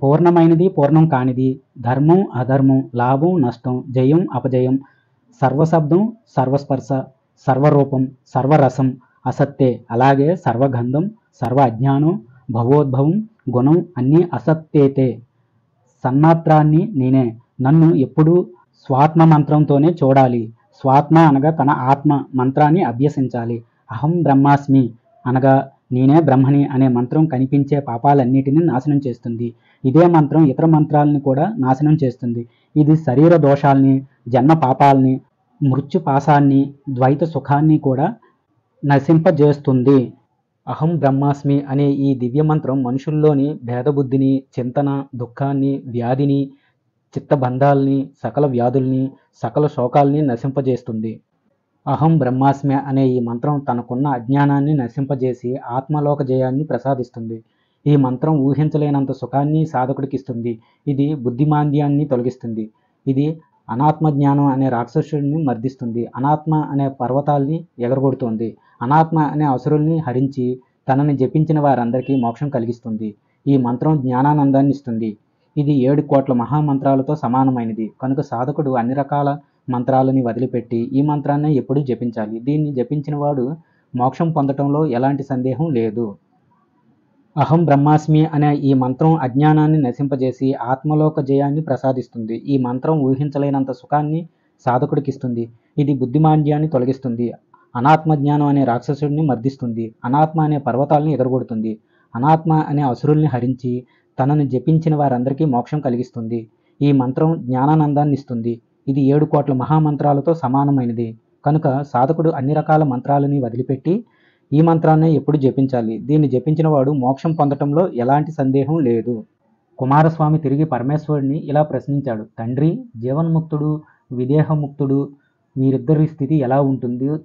పూర్ణమైనది, పూర్ణం కానిది, ధర్మం, అధర్మం, లాభం, నష్టం, జయం, అపజయం, సర్వశబ్దం, సర్వస్పర్శ, సర్వరూపం, సర్వరసం అసత్తే. అలాగే సర్వగంధం, సర్వ అజ్ఞానం, భవోద్భవం, గుణం అన్నీ అసత్తేతే. సన్మాత్రాన్ని నేనే. నన్ను ఎప్పుడూ స్వాత్మ మంత్రంతోనే చూడాలి. స్వాత్మ అనగా తన ఆత్మ మంత్రాన్ని అభ్యసించాలి. అహం బ్రహ్మాస్మి అనగా నేనే బ్రహ్మని అనే మంత్రం కనిపించే పాపాలన్నిటినీ నాశనం చేస్తుంది. ఇదే మంత్రం ఇతర మంత్రాలని కూడా నాశనం చేస్తుంది. ఇది శరీర దోషాల్ని, జన్మ పాపాలని, మృత్యు పాశాన్ని, ద్వైత సుఖాన్ని కూడా నశింపజేస్తుంది. అహం బ్రహ్మాస్మి అనే ఈ దివ్య మంత్రం మనుషుల్లోని భేదబుద్ధిని, చింతన, దుఃఖాన్ని, వ్యాధిని, చిత్తబంధాల్ని, సకల వ్యాధుల్ని, సకల శోకాల్ని నశింపజేస్తుంది. అహం బ్రహ్మాస్మి అనే ఈ మంత్రం తనకున్న అజ్ఞానాన్ని నశింపజేసి ఆత్మలోక జయాన్ని ప్రసాదిస్తుంది. ఈ మంత్రం ఊహించలేనంత సుఖాన్ని సాధకుడికి ఇస్తుంది. ఇది బుద్ధిమాంద్యాన్ని తొలగిస్తుంది. ఇది అనాత్మ జ్ఞానం అనే రాక్షసుడిని మర్దిస్తుంది. అనాత్మ అనే పర్వతాల్ని ఎగరగొడుతుంది. అనాత్మ అనే అసురుల్ని హరించి తనని జపించిన వారందరికీ మోక్షం కలిగిస్తుంది. ఈ మంత్రం జ్ఞానానందాన్ని ఇస్తుంది. ఇది 7 కోట్ల మహామంత్రాలతో సమానమైనది. కనుక సాధకుడు అన్ని రకాల మంత్రాలని వదిలిపెట్టి ఈ మంత్రాన్నే ఎప్పుడూ జపించాలి. దీన్ని జపించిన వాడు మోక్షం పొందటంలో ఎలాంటి సందేహం లేదు. అహం బ్రహ్మాస్మి అనే ఈ మంత్రం అజ్ఞానాన్ని నశింపజేసి ఆత్మలోక జయాన్ని ప్రసాదిస్తుంది. ఈ మంత్రం ఊహించలేనంత సుఖాన్ని సాధకుడికి ఇస్తుంది. ఇది బుద్ధిమాంద్యాన్ని తొలగిస్తుంది. అనాత్మ జ్ఞానం అనే రాక్షసుడిని మర్దిస్తుంది. అనాత్మ అనే పర్వతాలను ఎగరగొడుతుంది. అనాత్మ అనే అసురుల్ని హరించి తనని జపించిన వారందరికీ మోక్షం కలిగిస్తుంది. ఈ మంత్రం జ్ఞానానందాన్ని ఇస్తుంది. ఇది 7 కోట్ల మహామంత్రాలతో సమానమైనది. కనుక సాధకుడు అన్ని రకాల మంత్రాలని వదిలిపెట్టి ఈ మంత్రాన్నే ఎప్పుడు జపించాలి. దీన్ని జపించిన వాడు మోక్షం పొందటంలో ఎలాంటి సందేహం లేదు. కుమారస్వామి తిరిగి పరమేశ్వరుడిని ఇలా ప్రశ్నించాడు. తండ్రి, జీవన్ముక్తుడు, విదేహముక్తుడు వీరిద్దరి స్థితి ఎలా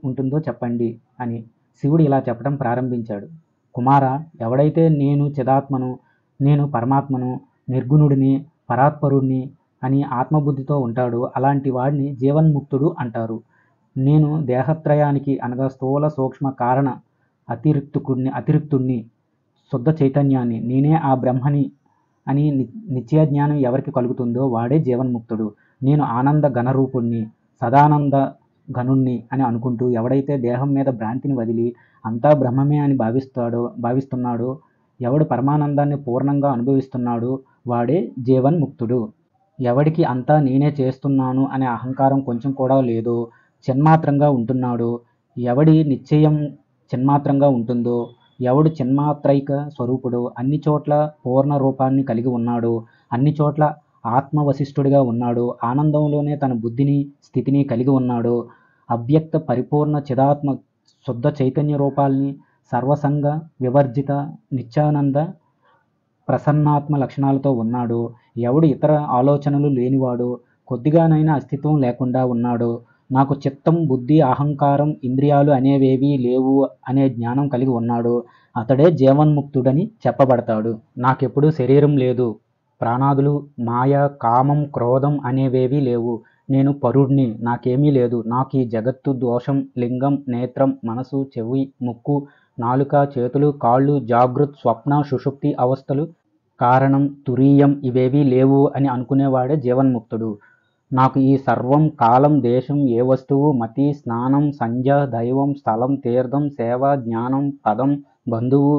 ఉంటుందో చెప్పండి అని. శివుడు ఇలా చెప్పడం ప్రారంభించాడు. కుమార, ఎవడైతే నేను చిదాత్మను, నేను పరమాత్మను, నిర్గుణుడిని, పరాత్పరుణ్ణి అని ఆత్మబుద్ధితో ఉంటాడో అలాంటి వాడిని జీవన్ముక్తుడు అంటారు. నేను దేహత్రయానికి అనగా స్థూల సూక్ష్మ కారణ అతిరిక్తుణ్ణి, శుద్ధ చైతన్యాన్ని, నేనే ఆ బ్రహ్మని అని నిత్యజ్ఞానం ఎవరికి కలుగుతుందో వాడే జీవన్ముక్తుడు. నేను ఆనంద ఘనరూపుణ్ణి, సదానంద ఘనుణ్ణి అని అనుకుంటూ ఎవడైతే దేహం మీద భ్రాంతిని వదిలి అంతా బ్రహ్మమే అని భావిస్తున్నాడో, ఎవడు పరమానందాన్ని పూర్ణంగా అనుభవిస్తున్నాడో వాడే జీవన్ముక్తుడు. ఎవడికి అంతా నేనే చేస్తున్నాను అనే అహంకారం కొంచెం కూడా లేదో, చిన్మాత్రంగా ఉంటున్నాడో, ఎవడి నిశ్చయం చిన్మాత్రంగా ఉంటుందో, ఎవడు చిన్మాత్రైక స్వరూపుడో, అన్ని చోట్ల పూర్ణ రూపాన్ని కలిగి ఉన్నాడో, అన్ని చోట్ల ఆత్మవశిష్ఠుడిగా ఉన్నాడో, ఆనందంలోనే తన బుద్ధిని స్థితిని కలిగి ఉన్నాడో, అవ్యక్త పరిపూర్ణ చిదాత్మ శుద్ధ చైతన్య రూపాల్ని, సర్వసంగ వివర్జిత నిత్యానంద ప్రసన్నాత్మ లక్షణాలతో ఉన్నాడో, ఎవడు ఇతర ఆలోచనలు లేనివాడో, కొద్దిగానైనా అస్తిత్వం లేకుండా ఉన్నాడో, నాకు చిత్తం, బుద్ధి, అహంకారం, ఇంద్రియాలు అనేవేవీ లేవు అనే జ్ఞానం కలిగి ఉన్నాడో అతడే జీవన్ముక్తుడని చెప్పబడతాడు. నాకెప్పుడూ శరీరం లేదు, ప్రాణాదులు, మాయ, కామం, క్రోధం అనేవేవీ లేవు. నేను పరుణ్ణి, నాకేమీ లేదు. నాకు ఈ జగత్తు, దోషం, లింగం, నేత్రం, మనసు, చెవి, ముక్కు, నాలుక, చేతులు, కాళ్ళు, జాగృత్, స్వప్న, సుషుప్తి అవస్థలు, కారణం, తురీయం ఇవేవీ లేవు అని అనుకునేవాడే జీవన్ముక్తుడు. నాకు ఈ సర్వం, కాలం, దేశం, ఏ వస్తువు, మతి, స్నానం, సంధ్య, దైవం, స్థలం, తీర్థం, సేవ, జ్ఞానం, పదం, బంధువు,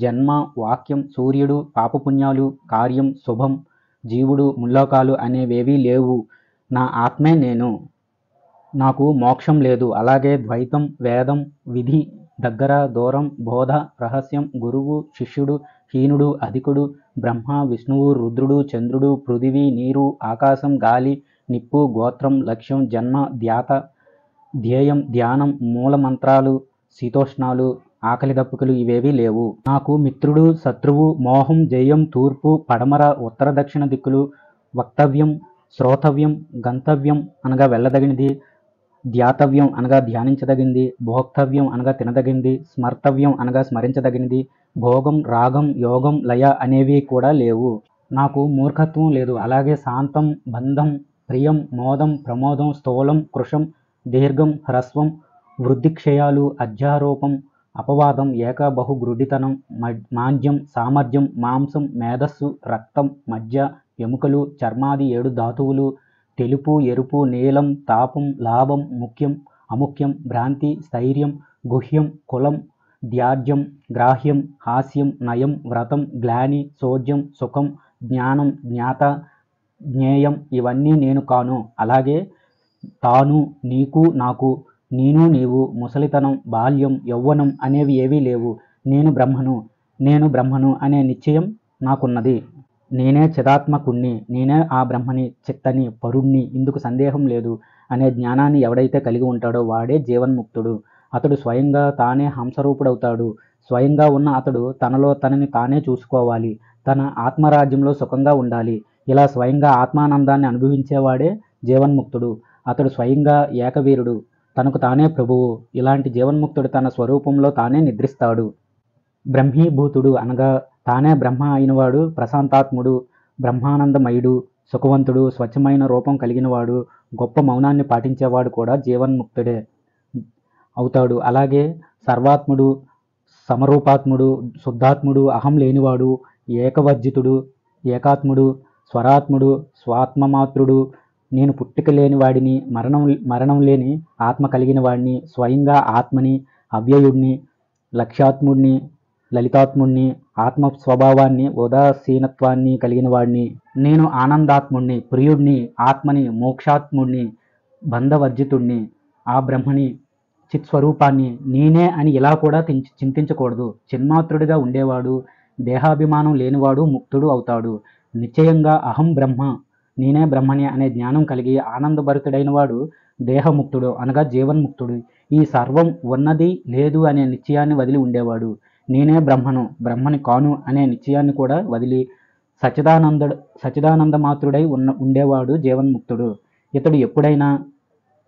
జన్మ, వాక్యం, సూర్యుడు, పాపపుణ్యాలు, కార్యం, శుభం, జీవుడు, ముల్లోకాలు అనేవేవీ లేవు. నా ఆత్మే నేను. నాకు మోక్షం లేదు. అలాగే ద్వైతం, వేదం, విధి, దగ్గర, దూరం, బోధ, రహస్యం, గురువు, శిష్యుడు, హీనుడు, అధికుడు, బ్రహ్మ, విష్ణువు, రుద్రుడు, చంద్రుడు, పృథివీ, నీరు, ఆకాశం, గాలి, నిప్పు, గోత్రం, లక్ష్యం, జన్మ, ధ్యాత, ధ్యేయం, ధ్యానం, మూలమంత్రాలు, శీతోష్ణాలు, ఆకలి దప్పుకలు ఇవేవీ లేవు. నాకు మిత్రుడు, శత్రువు, మోహం, జయం, తూర్పు, పడమర, ఉత్తర, దక్షిణ దిక్కులు, వక్తవ్యం, శ్రోతవ్యం, గంతవ్యం అనగా వెళ్ళదగినది, ధ్యాతవ్యం అనగా ధ్యానించదగింది, భోక్తవ్యం అనగా తినదగింది, స్మర్తవ్యం అనగా స్మరించదగినది, భోగం, రాగం, యోగం, లయ అనేవి కూడా లేవు. నాకు మూర్ఖత్వం లేదు. అలాగే శాంతం, బంధం, ప్రియం, మోదం, ప్రమోదం, స్థూలం, కృశం, దీర్ఘం, హ్రస్వం, వృద్ధిక్షయాలు, అధ్యారోపం, అపవాదం, ఏక బహు గ్రుడితనం, మాంద్యం, సామర్థ్యం, మాంసం, మేధస్సు, రక్తం, మజ్జ, ఎముకలు, చర్మాది 7 ధాతువులు, తెలుపు, ఎరుపు, నీలం, తాపం, లాభం, ముఖ్యం, అముఖ్యం, భ్రాంతి, స్థైర్యం, గుహ్యం, కులం, ధ్యాజ్యం, గ్రాహ్యం, హాస్యం, నయం, వ్రతం, గ్లాని, సోజ్యం, సుఖం, జ్ఞానం, జ్ఞాత, జ్ఞేయం ఇవన్నీ నేను కాను. అలాగే తాను, నీకు, నాకు, నేను, నీవు, ముసలితనం, బాల్యం, యౌవనం అనేవి ఏవీ లేవు. నేను బ్రహ్మను అనే నిశ్చయం నాకున్నది. నేనే చిదాత్మకుణ్ణి, నేనే ఆ బ్రహ్మని, చిత్తని, పరుణ్ణి, ఇందుకు సందేహం లేదు అనే జ్ఞానాన్ని ఎవడైతే కలిగి ఉంటాడో వాడే జీవన్ముక్తుడు. అతడు స్వయంగా తానే హంసరూపుడవుతాడు. స్వయంగా ఉన్న అతడు తనలో తనని తానే చూసుకోవాలి. తన ఆత్మరాజ్యంలో సుఖంగా ఉండాలి. ఇలా స్వయంగా ఆత్మానందాన్ని అనుభవించేవాడే జీవన్ముక్తుడు. అతడు స్వయంగా ఏకవీరుడు, తనకు తానే ప్రభువు. ఇలాంటి జీవన్ముక్తుడు తన స్వరూపంలో తానే నిద్రిస్తాడు. బ్రహ్మీభూతుడు అనగా తానే బ్రహ్మ అయినవాడు ప్రశాంతాత్ముడు, బ్రహ్మానందమయుడు, సుఖవంతుడు, స్వచ్ఛమైన రూపం కలిగినవాడు, గొప్ప మౌనాన్ని పాటించేవాడు కూడా జీవన్ముక్తుడే అవుతాడు. అలాగే సర్వాత్ముడు, సమరూపాత్ముడు, శుద్ధాత్ముడు, అహం లేనివాడు, ఏకవర్జితుడు, ఏకాత్ముడు, స్వరాత్ముడు, స్వాత్మమాత్రుడు, నేను పుట్టుక లేని వాడిని, మరణం లేని ఆత్మ కలిగిన వాడిని, స్వయంగా ఆత్మని, అవ్యయుడిని, లక్ష్యాత్ముడిని, లలితాత్ముడిని, ఆత్మ స్వభావాన్ని, ఉదాసీనత్వాన్ని కలిగిన వాడిని, నేను ఆనందాత్ముడిని, ప్రియుడిని, ఆత్మని, మోక్షాత్ముడిని, బంధవర్జితుడిని, ఆ బ్రహ్మని, చిత్స్వరూపాన్ని, నేనే అని ఇలా కూడా చింతించకూడదు. చిన్మాత్రుడిగా ఉండేవాడు, దేహాభిమానం లేనివాడు ముక్తుడు అవుతాడు. నిశ్చయంగా అహం బ్రహ్మ, నేనే బ్రహ్మని అనే జ్ఞానం కలిగి ఆనందభరితుడైన వాడు దేహముక్తుడు అనగా జీవన్ముక్తుడు. ఈ సర్వం ఉన్నది లేదు అనే నిశ్చయాన్ని వదిలి ఉండేవాడు. నేనే బ్రహ్మని కాను అనే నిశ్చయాన్ని కూడా వదిలి సచిదానంద మాత్రుడై ఉండేవాడు జీవన్ముక్తుడు. ఇతడు ఎప్పుడైనా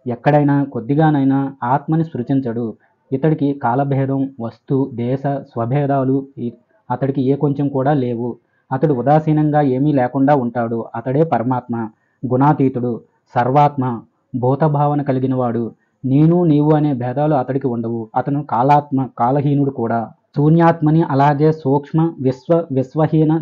ఎక్కడైనా కొద్దిగానైనా ఆత్మని స్పృశించడు. ఇతడికి కాలభేదం, వస్తు, దేశ, స్వభేదాలు అతడికి ఏ కొంచెం కూడా లేవు. అతడు ఉదాసీనంగా ఏమీ లేకుండా ఉంటాడు. అతడే పరమాత్మ, గుణాతీతుడు, సర్వాత్మ, భూతభావన కలిగినవాడు. నేను, నీవు అనే భేదాలు అతడికి ఉండవు. అతను కాలహీనుడు కూడా. శూన్యాత్మని, అలాగే సూక్ష్మ, విశ్వహీన,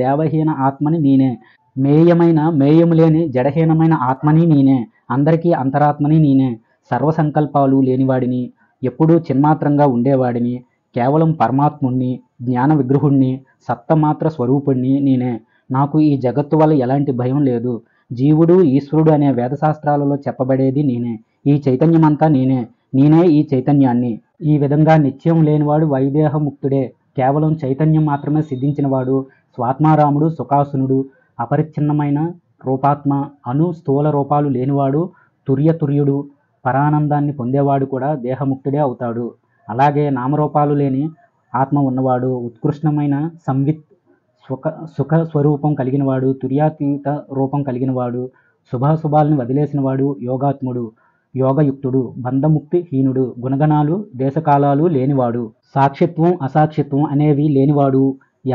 దేవహీన ఆత్మని నేనే. మేయము లేని జడహీనమైన ఆత్మని నేనే. అందరికీ అంతరాత్మని నేనే. సర్వసంకల్పాలు లేనివాడిని, ఎప్పుడూ చిన్మాత్రంగా ఉండేవాడిని, కేవలం పరమాత్ముణ్ణి, జ్ఞాన విగ్రహుణ్ణి, సత్తమాత్ర స్వరూపుణ్ణి నేనే. నాకు ఈ జగత్తు వల్ల ఎలాంటి భయం లేదు. జీవుడు, ఈశ్వరుడు అనే వేదశాస్త్రాలలో చెప్పబడేది నేనే. ఈ చైతన్యమంతా నేనే ఈ చైతన్యాన్ని. ఈ విధంగా నిత్యం లేనివాడు వైదేహముక్తుడే. కేవలం చైతన్యం మాత్రమే సిద్ధించినవాడు స్వాత్మారాముడు, సుఖాసునుడు, అపరిచ్ఛిన్నమైన రూపాత్మ, స్థూల రూపాలు లేనివాడు తుర్యతుర్యుడు, పరానందాన్ని పొందేవాడు కూడా దేహముక్తుడే అవుతాడు. అలాగే నామరూపాలు లేని ఆత్మ ఉన్నవాడు ఉత్కృష్టమైన సంవిత్ సుఖ స్వరూపం కలిగినవాడు, తుర్యాతీత రూపం కలిగినవాడు, శుభాశుభాలను వదిలేసినవాడు యోగాత్ముడు, యోగయుక్తుడు, బంధముక్తి హీనుడు, గుణగణాలు దేశకాలాలు లేనివాడు, సాక్షిత్వం అసాక్షిత్వం అనేవి లేనివాడు,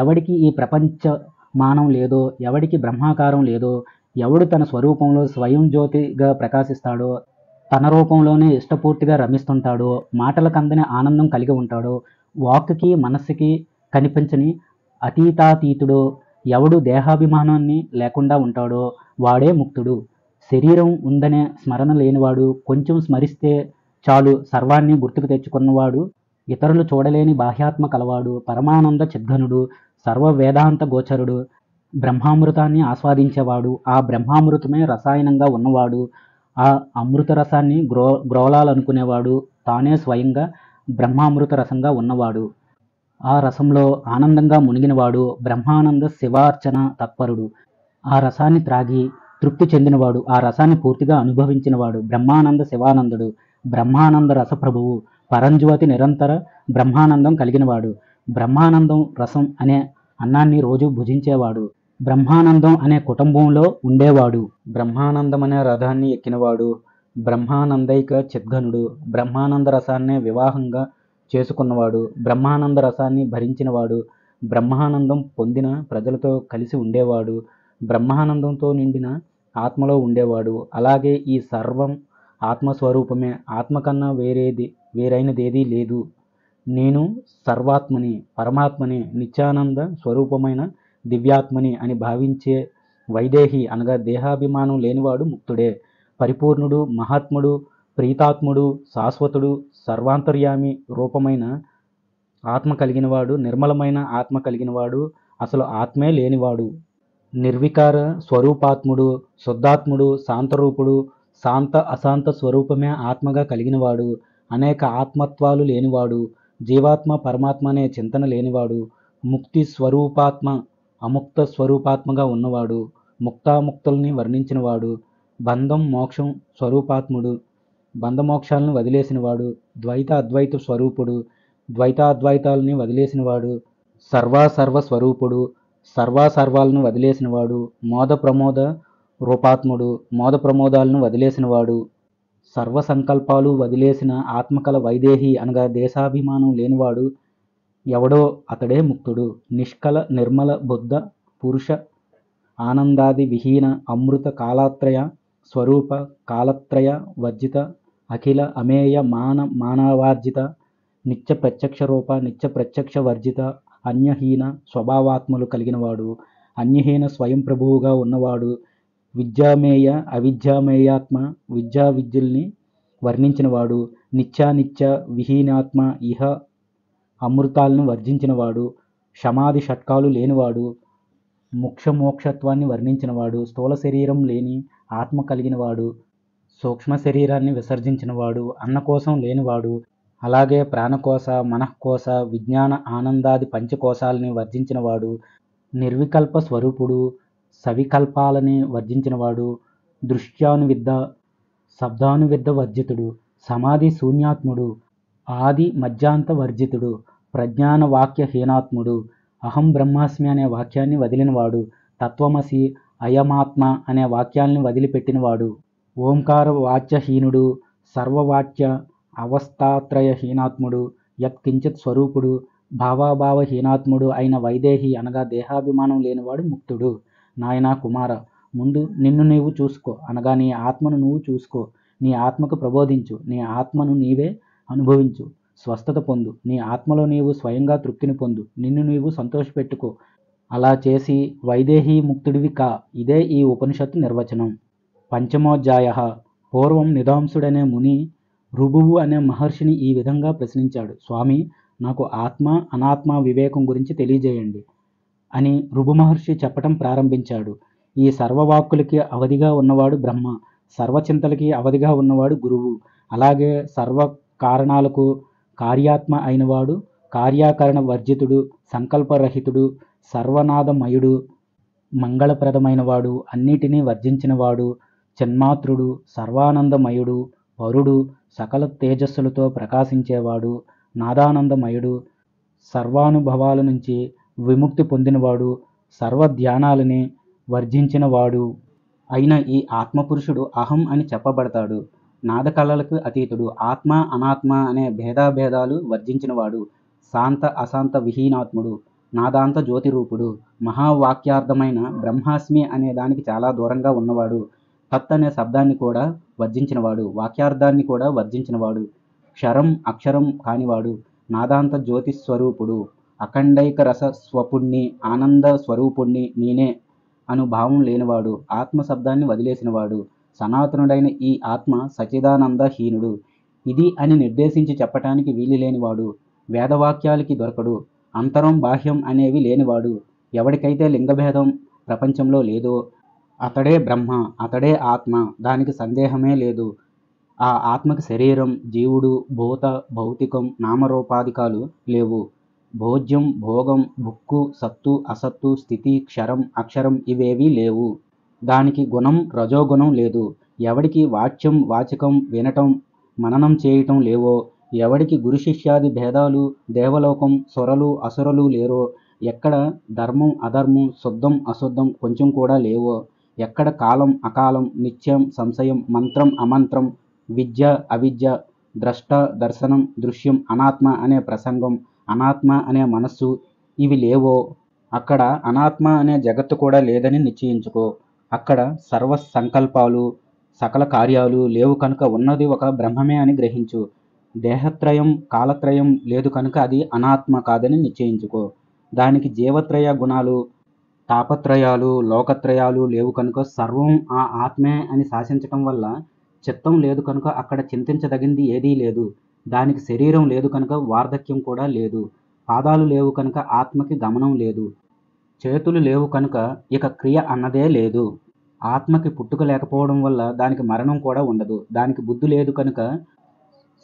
ఎవడికి ఈ ప్రపంచ మానం లేదో, ఎవడికి బ్రహ్మాకారం లేదో, ఎవడు తన స్వరూపంలో స్వయం జ్యోతిగా ప్రకాశిస్తాడో, తన రూపంలోనే ఇష్టపూర్తిగా రమిస్తుంటాడో, మాటలకందని ఆనందం కలిగి ఉంటాడో, వాక్కుకి మనస్సుకి కనిపించని అతీతాతీతుడో, ఎవడు దేహాభిమానాన్ని లేకుండా ఉంటాడో వాడే ముక్తుడు. శరీరం ఉందనే స్మరణ లేనివాడు, కొంచెం స్మరిస్తే చాలు సర్వాన్ని గుర్తుకు తెచ్చుకున్నవాడు, ఇతరులు చూడలేని బాహ్యాత్మ కలవాడు, పరమానంద చిద్ఘనుడు, సర్వ వేదాంత గోచరుడు, బ్రహ్మామృతాన్ని ఆస్వాదించేవాడు, ఆ బ్రహ్మామృతమే రసాయనంగా ఉన్నవాడు, ఆ అమృత రసాన్ని గ్రోలాలనుకునేవాడు, తానే స్వయంగా బ్రహ్మామృత రసంగా ఉన్నవాడు, ఆ రసంలో ఆనందంగా మునిగినవాడు, బ్రహ్మానంద శివార్చన తత్పరుడు, ఆ రసాన్ని త్రాగి తృప్తి చెందినవాడు, ఆ రసాన్ని పూర్తిగా అనుభవించినవాడు బ్రహ్మానంద శివానందుడు, బ్రహ్మానంద రసప్రభువు, పరంజ్యోతి నిరంతర బ్రహ్మానందం కలిగినవాడు, బ్రహ్మానందం రసం అనే అన్నాన్ని రోజు భుజించేవాడు, బ్రహ్మానందం అనే కుటుంబంలో ఉండేవాడు, బ్రహ్మానందం అనే రథాన్ని ఎక్కినవాడు, బ్రహ్మానందైక చిద్ఘనుడు, బ్రహ్మానంద రసాన్నే వివాహంగా చేసుకున్నవాడు, బ్రహ్మానంద రసాన్ని భరించినవాడు, బ్రహ్మానందం పొందిన ప్రజలతో కలిసి ఉండేవాడు, బ్రహ్మానందంతో నిండిన ఆత్మలో ఉండేవాడు. అలాగే ఈ సర్వం ఆత్మస్వరూపమే. ఆత్మ కన్నా వేరైనదేదీ లేదు. నేను సర్వాత్మని, పరమాత్మని, నిత్యానంద స్వరూపమైన దివ్యాత్మని అని భావించే వైదేహి అనగా దేహాభిమానం లేనివాడు ముక్తుడే. పరిపూర్ణుడు, మహాత్ముడు, ప్రీతాత్ముడు, శాశ్వతుడు, సర్వాంతర్యామి రూపమైన ఆత్మ కలిగినవాడు, నిర్మలమైన ఆత్మ కలిగినవాడు, అసలు ఆత్మే లేనివాడు. నిర్వికార స్వరూపాత్ముడు, శుద్ధాత్ముడు, శాంతరూపుడు, శాంత అశాంత స్వరూపమే ఆత్మగా కలిగినవాడు, అనేక ఆత్మత్వాలు లేనివాడు, జీవాత్మ పరమాత్మ అనే చింతన లేనివాడు, ముక్తి స్వరూపాత్మ, అముక్త స్వరూపాత్మగా ఉన్నవాడు, ముక్తాముక్తుల్ని వర్ణించినవాడు, బంధం మోక్షం స్వరూపాత్ముడు, బంధమోక్షాలను వదిలేసినవాడు, ద్వైత అద్వైత స్వరూపుడు, ద్వైతాద్వైతాలని వదిలేసినవాడు, సర్వాసర్వ స్వరూపుడు, సర్వాసర్వాలను వదిలేసినవాడు, మోద ప్రమోద రూపాత్ముడు, మోద ప్రమోదాలను వదిలేసినవాడు, సర్వ సంకల్పాలు వదిలేసిన ఆత్మకల వైదేహి అనగా దేశాభిమానం లేనివాడు ఎవడో అతడే ముక్తుడు. నిష్కల నిర్మల బుద్ధ పురుష ఆనందాది విహీన అమృత కాలత్రయ స్వరూప కాలత్రయ వర్జిత అఖిల అమేయ మానవార్జిత నిత్య ప్రత్యక్ష రూప నిత్య ప్రత్యక్ష వర్జిత అన్యహీన స్వభావాత్మలు కలిగినవాడు, అన్యహీన స్వయం ప్రభువుగా ఉన్నవాడు, విద్యామేయ అవిద్యామేయాత్మ విద్యా విద్యల్ని వర్ణించినవాడు, నిత్యానిత్య విహీనాత్మ ఇహ అమృతాలను వర్జించినవాడు, షమాది షట్కాలు లేనివాడు, మోక్షత్వాన్ని వర్ణించినవాడు, స్థూల శరీరం లేని ఆత్మ కలిగినవాడు, సూక్ష్మ శరీరాన్ని విసర్జించినవాడు, అన్నకోశం లేనివాడు, అలాగే ప్రాణకోశ మనఃకోశ విజ్ఞాన ఆనందాది పంచకోశాలని వర్జించినవాడు, నిర్వికల్ప స్వరూపుడు, సవికల్పాలని వర్జించినవాడు, దృశ్యానువిద్ద శబ్దానువిద్ద వర్జితుడు, సమాధి శూన్యాత్ముడు, ఆది మధ్యాంత వర్జితుడు, ప్రజ్ఞాన వాక్య హీనాత్ముడు, అహం బ్రహ్మాస్మి అనే వాక్యాన్ని వదిలినవాడు, తత్వమసి అయమాత్మ అనే వాక్యాల్ని వదిలిపెట్టినవాడు, ఓంకార వాచ్యహీనుడు, సర్వవాక్య అవస్థాత్రయహీనాత్ముడు, యత్కించిత్ స్వరూపుడు, భావాభావహీనాత్ముడు అయిన వైదేహి అనగా దేహాభిమానం లేనివాడు ముక్తుడు. నాయనా కుమార, ముందు నిన్ను నీవు చూసుకో అనగా నీ ఆత్మను నువ్వు చూసుకో, నీ ఆత్మకు ప్రబోధించు, నీ ఆత్మను నీవే అనుభవించు, స్వస్థత పొందు, నీ ఆత్మలో నీవు స్వయంగా తృప్తిని పొందు, నిన్ను నీవు సంతోషపెట్టుకో. అలా చేసి వైదేహీ ముక్తుడివి కా. ఇదే ఈ ఉపనిషత్తు నిర్వచనం. పంచమోధ్యాయ. పూర్వం నిదాంసుడనే ముని రుభువు అనే మహర్షిని ఈ విధంగా ప్రశ్నించాడు. స్వామి, నాకు ఆత్మ అనాత్మ వివేకం గురించి తెలియజేయండి అని రుభు మహర్షి చెప్పటం ప్రారంభించాడు. ఈ సర్వవాక్కులకి అవధిగా ఉన్నవాడు బ్రహ్మ, సర్వచింతలకి అవధిగా ఉన్నవాడు గురువు, అలాగే సర్వ కారణాలకు కార్యాత్మ అయినవాడు, కార్యాకరణ వర్జితుడు, సంకల్పరహితుడు, సర్వనాదమయుడు, మంగళప్రదమైనవాడు, అన్నిటినీ వర్జించినవాడు, చిన్మాత్రుడు, సర్వానందమయుడు, పరుడు, సకల తేజస్సులతో ప్రకాశించేవాడు, నాదానందమయుడు, సర్వానుభవాల నుంచి విముక్తి పొందినవాడు, సర్వధ్యానాలని వర్జించినవాడు అయిన ఈ ఆత్మపురుషుడు అహం అని చెప్పబడతాడు. నాదకళలకు అతీతుడు, ఆత్మ అనాత్మ అనే భేదాభేదాలు వర్జించినవాడు, శాంత అశాంత విహీనాత్ముడు, నాదాంత జ్యోతిరూపుడు, మహావాక్యార్థమైన బ్రహ్మాస్మి అనే దానికి చాలా దూరంగా ఉన్నవాడు, తత్ అనే శబ్దాన్ని కూడా వర్జించినవాడు, వాక్యార్థాన్ని కూడా వర్జించినవాడు, క్షరం అక్షరం కానివాడు, నాదాంత జ్యోతిస్వరూపుడు, అఖండైక రస స్వపుణ్ణి, ఆనంద స్వరూపుణ్ణి, నేనే అను భావం లేనివాడు, ఆత్మ శబ్దాన్ని వదిలేసినవాడు, సనాతనుడైన ఈ ఆత్మ సచిదానందహీనుడు, ఇది అని నిర్దేశించి చెప్పటానికి వీలు లేనివాడు, వేదవాక్యాలకి దొరకడు, అంతరం బాహ్యం అనేవి లేనివాడు, ఎవడికైతే లింగభేదం ప్రపంచంలో లేదో అతడే బ్రహ్మ, అతడే ఆత్మ, దానికి సందేహమే లేదు. ఆ ఆత్మకి శరీరం, జీవుడు, భూత భౌతికం నామరూపాధికాలు లేవు. భోజ్యం భోగం భుక్కు సత్తు అసత్తు స్థితి క్షరం అక్షరం ఇవేవీ లేవు. దానికి గుణం రజోగుణం లేదు. ఎవడికి వాచ్యం వాచకం వినటం మననం చేయటం లేవో, ఎవడికి గురు శిష్యాది భేదాలు దేవలోకం సురలు అసురలు లేరో, ఎక్కడ ధర్మం అధర్మం శుద్ధం అశుద్ధం కొంచెం కూడా లేవో, ఎక్కడ కాలం అకాలం నిత్యం సంశయం మంత్రం అమంత్రం విద్య అవిద్య ద్రష్ట దర్శనం దృశ్యం అనాత్మ అనే ప్రసంగం అనాత్మ అనే మనస్సు ఇవి లేవో, అక్కడ అనాత్మ అనే జగత్తు కూడా లేదని నిశ్చయించుకో. అక్కడ సర్వ సంకల్పాలు సకల కార్యాలు లేవు కనుక ఉన్నది ఒక బ్రహ్మమే అని గ్రహించు. దేహత్రయం కాలత్రయం లేదు కనుక అది అనాత్మ కాదని నిశ్చయించుకో. దానికి జీవత్రయ గుణాలు తాపత్రయాలు లోకత్రయాలు లేవు కనుక సర్వం ఆ ఆత్మే అని శాసించటం వల్ల చిత్తం లేదు కనుక అక్కడ చింతించదగింది ఏదీ లేదు. దానికి శరీరం లేదు కనుక వార్ధక్యం కూడా లేదు. పాదాలు లేవు కనుక ఆత్మకి గమనం లేదు. చేతులు లేవు కనుక ఇక క్రియ అన్నదే లేదు. ఆత్మకి పుట్టుక లేకపోవడం వల్ల దానికి మరణం కూడా ఉండదు. దానికి బుద్ధి లేదు కనుక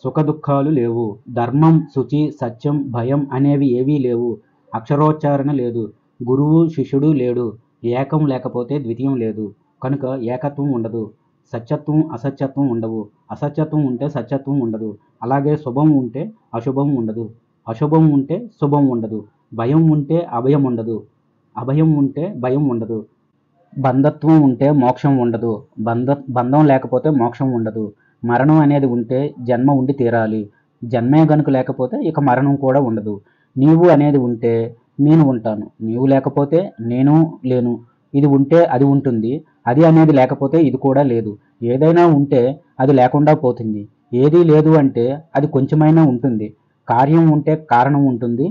సుఖదుఖాలు లేవు. ధర్మం, శుచి, సత్యం, భయం అనేవి ఏవీ లేవు. అక్షరోచ్చారణ లేదు. గురువు, శిష్యుడు లేడు. ఏకం లేకపోతే ద్వితీయం లేదు. కనుక ఏకత్వం ఉండదు. సత్యత్వం, అసత్యత్వం ఉండవు. అసత్యత్వం ఉంటే సత్యత్వం ఉండదు. అలాగే శుభం ఉంటే అశుభం ఉండదు. అశుభం ఉంటే శుభం ఉండదు. భయం ఉంటే అభయం ఉండదు. అభయం ఉంటే భయం ఉండదు. బంధత్వం ఉంటే మోక్షం ఉండదు. బంధం లేకపోతే మోక్షం ఉండదు. మరణం అనేది ఉంటే జన్మ ఉండి తీరాలి. జన్మే గనుక లేకపోతే ఇక మరణం కూడా ఉండదు. నీవు అనేది ఉంటే నేను ఉంటాను. నీవు లేకపోతే నేను లేను. ఇది ఉంటే అది ఉంటుంది. అది అనేది లేకపోతే ఇది కూడా లేదు. ఏదైనా ఉంటే అది లేకుండా పోతుంది. ఏదీ లేదు అంటే అది కొంచెమైనా ఉంటుంది. కార్యం ఉంటే కారణం ఉంటుంది.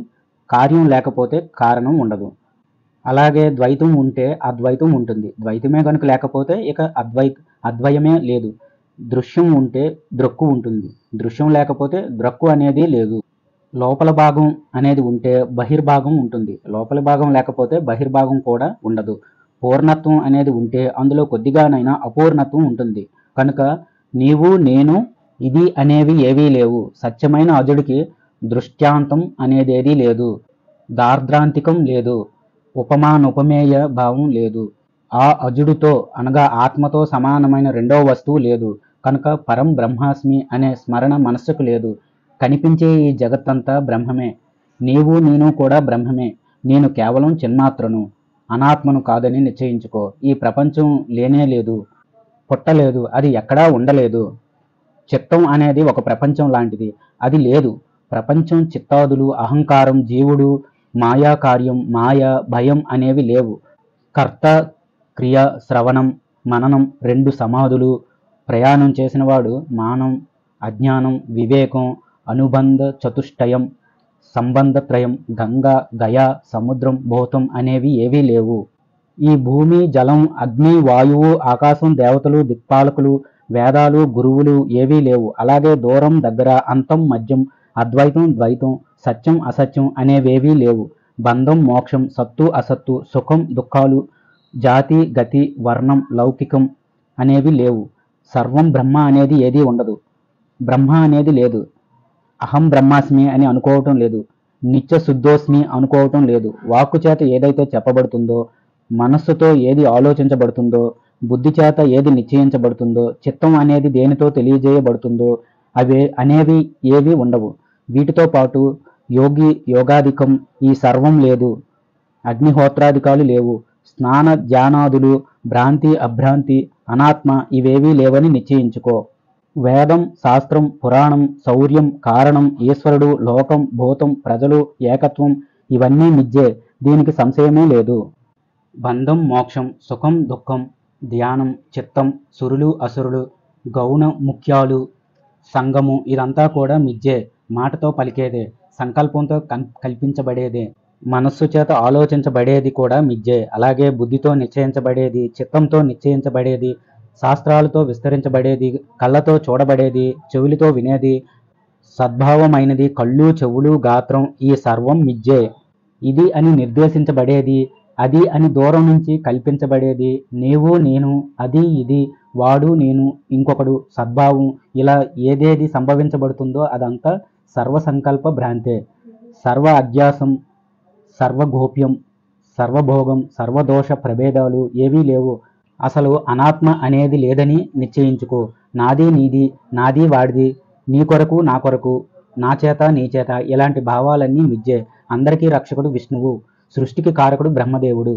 కార్యం లేకపోతే కారణం ఉండదు. అలాగే ద్వైతం ఉంటే అద్వైతం ఉంటుంది. ద్వైతమే గనుక లేకపోతే ఇక అద్వయమే లేదు. దృశ్యం ఉంటే దృక్కు ఉంటుంది. దృశ్యం లేకపోతే ద్రక్కు అనేది లేదు. లోపల భాగం అనేది ఉంటే బహిర్భాగం ఉంటుంది. లోపలి భాగం లేకపోతే బహిర్భాగం కూడా ఉండదు. పూర్ణత్వం అనేది ఉంటే అందులో కొద్దిగానైనా అపూర్ణత్వం ఉంటుంది. కనుక నీవు, నేను, ఇది అనేవి ఏవీ లేవు. సత్యమైన అజుడికి దృష్టాంతం అనేదేదీ లేదు. దార్ద్రాంతికం లేదు. ఉపమానుపమేయ భావం లేదు. ఆ అజుడుతో అనగా ఆత్మతో సమానమైన రెండో వస్తువు లేదు. కనుక పరం బ్రహ్మాస్మి అనే స్మరణ మనస్సుకు లేదు. కనిపించే ఈ జగత్తంతా బ్రహ్మమే. నీవు, నేను కూడా బ్రహ్మమే. నేను కేవలం చిన్మాత్రను, అనాత్మను కాదని నిశ్చయించుకో. ఈ ప్రపంచం లేనే లేదు, పుట్టలేదు, అది ఎక్కడా ఉండలేదు. చిత్తం అనేది ఒక ప్రపంచం లాంటిది. అది లేదు. ప్రపంచం, చిత్తాదులు, అహంకారం, జీవుడు, మాయా కార్యం, మాయ, భయం అనేవి లేవు. కర్త, క్రియ, శ్రవణం, మననం, రెండు సమాధులు, ప్రయాణం చేసినవాడు మానం, అజ్ఞానం, వివేకం, అనుబంధ చతుష్టయం, సంబంధత్రయం, గంగ, గయ, సముద్రం, భూతం అనేవి ఏవీ లేవు. ఈ భూమి, జలం, అగ్ని, వాయువు, ఆకాశం, దేవతలు, దిక్పాలకులు, వేదాలు, గురువులు ఏవీ లేవు. అలాగే దూరం, దగ్గర, అంతం, మధ్యం, అద్వైతం, ద్వైతం, సత్యం, అసత్యం అనేవేవీ లేవు. బంధం, మోక్షం, సత్తు, అసత్తు, సుఖం, దుఃఖాలు, జాతి, గతి, వర్ణం, లౌకికం అనేవి లేవు. సర్వం బ్రహ్మ అనేది ఏదీ ఉండదు. బ్రహ్మ అనేది లేదు. అహం బ్రహ్మాస్మి అని అనుకోవటం లేదు. నిత్య శుద్ధోస్మి అనుకోవటం లేదు. వాక్కు చేత ఏదైతే చెప్పబడుతుందో, మనస్సుతో ఏది ఆలోచించబడుతుందో, బుద్ధి చేత ఏది నిశ్చయించబడుతుందో, చిత్తం అనేది దేనితో తెలియజేయబడుతుందో అనేవి ఏవి ఉండవు. వీటితో పాటు యోగాధికం, ఈ సర్వం లేదు. అగ్నిహోత్రాధికాలు లేవు. స్నాన ధ్యానాదులు, భ్రాంతి, అభ్రాంతి, అనాత్మ ఇవేవీ లేవని నిశ్చయించుకో. వేదం, శాస్త్రం, పురాణం, శౌర్యం, కారణం, ఈశ్వరుడు, లోకం, భూతం, ప్రజలు, ఏకత్వం ఇవన్నీ మిథ్యే. దీనికి సంశయమే లేదు. బంధం, మోక్షం, సుఖం, దుఃఖం, ధ్యానం, చిత్తం, సురులు, అసురులు, గౌణ ముఖ్యాలు, సంగము ఇదంతా కూడా మిథ్యే. మాటతో పలికేదే, సంకల్పంతో కల్పించబడేదే, మనస్సు చేత ఆలోచించబడేది కూడా మిథ్యే. అలాగే బుద్ధితో నిశ్చయించబడేది, చిత్తంతో నిశ్చయించబడేది, శాస్త్రాలతో విస్తరించబడేది, కళ్ళతో చూడబడేది, చెవులతో వినేది, సద్భావమైనది, కళ్ళు, చెవులు, గాత్రం ఈ సర్వం మిథ్యే. ఇది అని నిర్దేశించబడేది, అది అని దూరం నుంచి కల్పించబడేది, నీవు, నేను, అది, ఇది, వాడు, నేను, ఇంకొకడు, సద్భావం ఇలా ఏదేది సంభవించబడుతుందో అదంతా సర్వసంకల్ప భ్రాంతే. సర్వ అధ్యాసం, సర్వగోప్యం, సర్వభోగం, సర్వదోష ప్రభేదాలు ఏవీ లేవు. అసలు అనాత్మ అనేది లేదని నిశ్చయించుకో. నాది నీది, నాది వాడిది, నీ కొరకు నా కొరకు, నా చేత నీ చేత ఇలాంటి భావాలన్నీ మిథ్యే. అందరికీ రక్షకుడు విష్ణువు, సృష్టికి కారకుడు బ్రహ్మదేవుడు,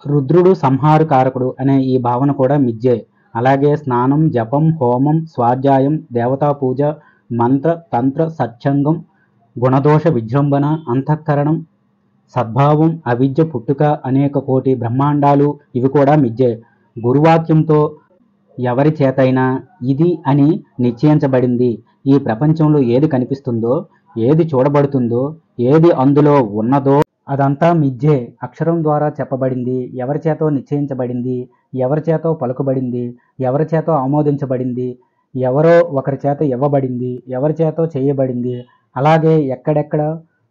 రుద్రుడు సంహారు కారకుడు అనే ఈ భావన కూడా మిథ్యే. అలాగే స్నానం, జపం, హోమం, స్వాధ్యాయం, దేవతా పూజ, మంత్ర, తంత్ర, సత్సంగం, గుణదోష విజృంభణ, అంతఃకరణం, సద్భావం, అవిద్య పుట్టుక, అనేక కోటి బ్రహ్మాండాలు ఇవి కూడా మిథ్యే. గురువాక్యంతో ఎవరి చేతైనా ఇది అని నిశ్చయించబడింది. ఈ ప్రపంచంలో ఏది కనిపిస్తుందో, ఏది చూడబడుతుందో, ఏది అందులో ఉన్నదో అదంతా మిథ్యే. అక్షరం ద్వారా చెప్పబడింది, ఎవరి చేతో నిశ్చయించబడింది, ఎవరి చేతో పలుకబడింది, ఎవరి చేతో ఆమోదించబడింది, ఎవరో ఒకరి చేత ఇవ్వబడింది, ఎవరి చేతో చేయబడింది. అలాగే ఎక్కడెక్కడ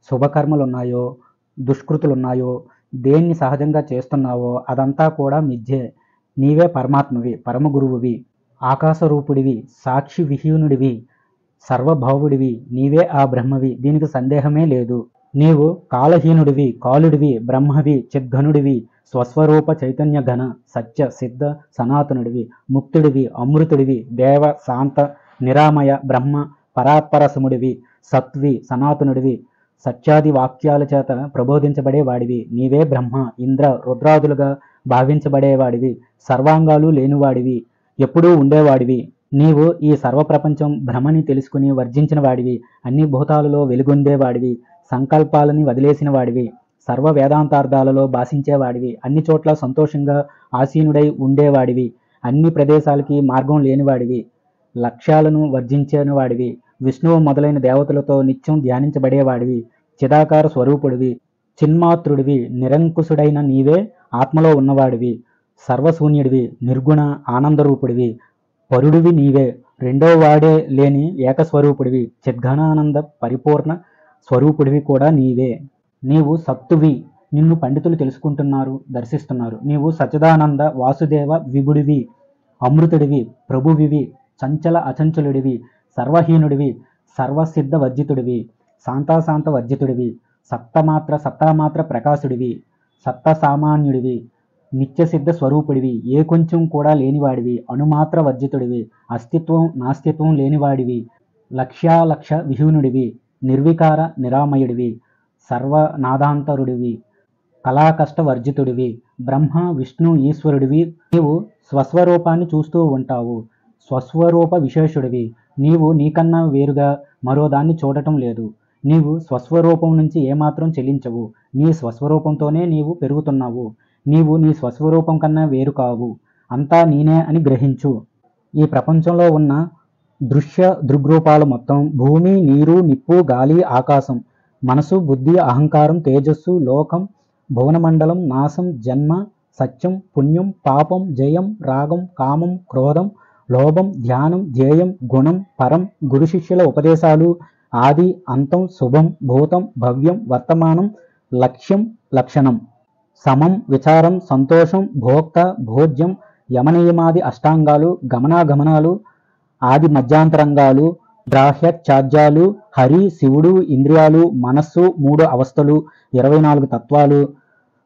శుభకర్మలు ఉన్నాయో, దుష్కృతులు ఉన్నాయో, దేన్ని సహజంగా చేస్తున్నావో అదంతా కూడా మిథ్యే. నీవే పరమాత్మవి, పరమగురువువి, ఆకాశరూపుడివి, సాక్షి విహీనుడివి, సర్వభావుడివి, నీవే ఆ బ్రహ్మవి, దీనికి సందేహమే లేదు. నీవు కాలహీనుడివి, కాలుడివి, బ్రహ్మవి, చిద్ఘనుడివి, స్వస్వరూప చైతన్య ఘన సత్య సిద్ధ సనాతనుడివి, ముక్తుడివి, అమృతుడివి, దేవ శాంత నిరామయ బ్రహ్మ పరాత్పరసముడివి, సత్వి సనాతనుడివి, సత్యాది వాక్యాల చేత ప్రబోధించబడేవాడివి. నీవే బ్రహ్మ, ఇంద్ర, రుద్రాదులుగా భావించబడేవాడివి, సర్వాంగాలు లేనివాడివి, ఎప్పుడూ ఉండేవాడివి. నీవు ఈ సర్వప్రపంచం భ్రమని తెలుసుకుని వర్జించిన వాడివి, అన్ని భూతాలలో వెలుగొందేవాడివి, సంకల్పాలని వదిలేసిన వాడివి, సర్వ వేదాంతార్థాలలో భాషించేవాడివి, అన్ని చోట్ల సంతోషంగా ఆసీనుడై ఉండేవాడివి, అన్ని ప్రదేశాలకి మార్గం లేనివాడివి, లక్ష్యాలను వర్జించిన వాడివి, విష్ణువు మొదలైన దేవతలతో నిత్యం ధ్యానించబడేవాడివి, చిదాకార స్వరూపుడివి, చిన్మాత్రుడివి, నిరంకుశుడైన నీవే ఆత్మలో ఉన్నవాడివి, సర్వశూన్యుడివి, నిర్గుణ ఆనందరూపుడివి, పరుడివి నీవే, రెండో వాడే లేని ఏకస్వరూపుడివి, చిద్ఘనానంద పరిపూర్ణ స్వరూపుడివి కూడా నీవే. నీవు సత్తువి, నిన్ను పండితులు తెలుసుకుంటున్నారు, దర్శిస్తున్నారు. నీవు సచిదానంద వాసుదేవ విభుడివి, అమృతుడివి, ప్రభువివి, చంచల అచంచలుడివి, సర్వహీనుడివి, సర్వసిద్ధ వర్జితుడివి, శాంతాశాంత వర్జితుడివి, సత్తామాత్ర ప్రకాశుడివి, సత్త సామాన్యుడివి, నిత్యసిద్ధ స్వరూపుడివి, ఏ కొంచెం కూడా లేనివాడివి, అణుమాత్ర వర్జితుడివి, అస్తిత్వం నాస్తిత్వం లేనివాడివి, లక్ష్యాలక్ష్య విహీనుడివి, నిర్వికార నిరామయుడివి, సర్వనాదాంతరుడివి, కళాకష్ట వర్జితుడివి, బ్రహ్మ విష్ణు ఈశ్వరుడివి. నీవు స్వస్వరూపాన్ని చూస్తూ ఉంటావు, స్వస్వరూప విశేషుడివి. నీవు నీకన్నా వేరుగా మరో దాన్ని చూడటం లేదు. నీవు స్వస్వరూపం నుంచి ఏమాత్రం చెల్లించవు. నీ స్వస్వరూపంతోనే నీవు పెరుగుతున్నావు. నీవు నీ స్వస్వరూపం కన్నా వేరు కావు. అంతా నేనే అని గ్రహించు. ఈ ప్రపంచంలో ఉన్న దృగ్రూపాలు మొత్తం భూమి, నీరు, నిప్పు, గాలి, ఆకాశం, మనసు, బుద్ధి, అహంకారం, తేజస్సు, లోకం, భువనమండలం, నాశం, జన్మ, సత్యం, పుణ్యం, పాపం, జయం, రాగం, కామం, క్రోధం, లోభం, ధ్యానం, ధ్యేయం, గుణం, పరం, గురు శిష్యుల ఉపదేశాలు, ఆది అంతం, శుభం, భూతం, భవ్యం, వర్తమానం, లక్ష్యం, లక్షణం, సమం, విచారం, సంతోషం, భోక్త, భోజ్యం, యమనియమాది అష్టాంగాలు, గమనాగమనాలు, ఆది మధ్యాంతరంగాలు, గ్రాహ్య ఛాద్యాలు, హరి, శివుడు, ఇంద్రియాలు, మనస్సు, 3 అవస్థలు, 24 తత్వాలు,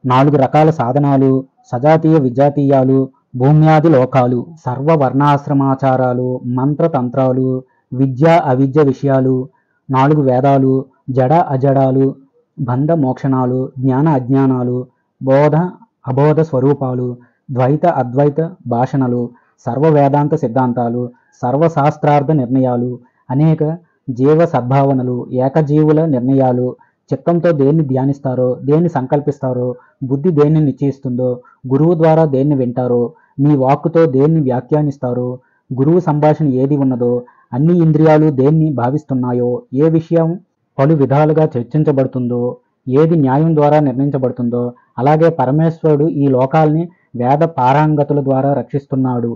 4 రకాల సాధనాలు, సజాతీయ విజాతీయాలు, భూమ్యాది లోకాలు, సర్వవర్ణాశ్రమాచారాలు, మంత్రతంత్రాలు, విద్య అవిద్య విషయాలు, 4 వేదాలు, జడ అజడాలు, బంధ మోక్షణాలు, జ్ఞాన అజ్ఞానాలు, బోధ అబోధ స్వరూపాలు, ద్వైత అద్వైత భాషణలు, సర్వ వేదాంత సిద్ధాంతాలు, సర్వశాస్త్రార్థ నిర్ణయాలు, అనేక జీవ సద్భావనలు, ఏకజీవుల నిర్ణయాలు, చిత్తంతో దేన్ని ధ్యానిస్తారో, దేన్ని సంకల్పిస్తారో, బుద్ధి దేన్ని నిశ్చయిస్తుందో, గురువు ద్వారా దేన్ని వింటారో, మీ వాక్కుతో దేన్ని వ్యాఖ్యానిస్తారో, గురువు సంభాషణ ఏది ఉన్నదో, అన్ని ఇంద్రియాలు దేన్ని భావిస్తున్నాయో, ఏ విషయం పలు విధాలుగా చర్చించబడుతుందో, ఏది న్యాయం ద్వారా నిర్ణయించబడుతుందో, అలాగే పరమేశ్వరుడు ఈ లోకాల్ని వేద పారాంగతుల ద్వారా రక్షిస్తున్నాడు.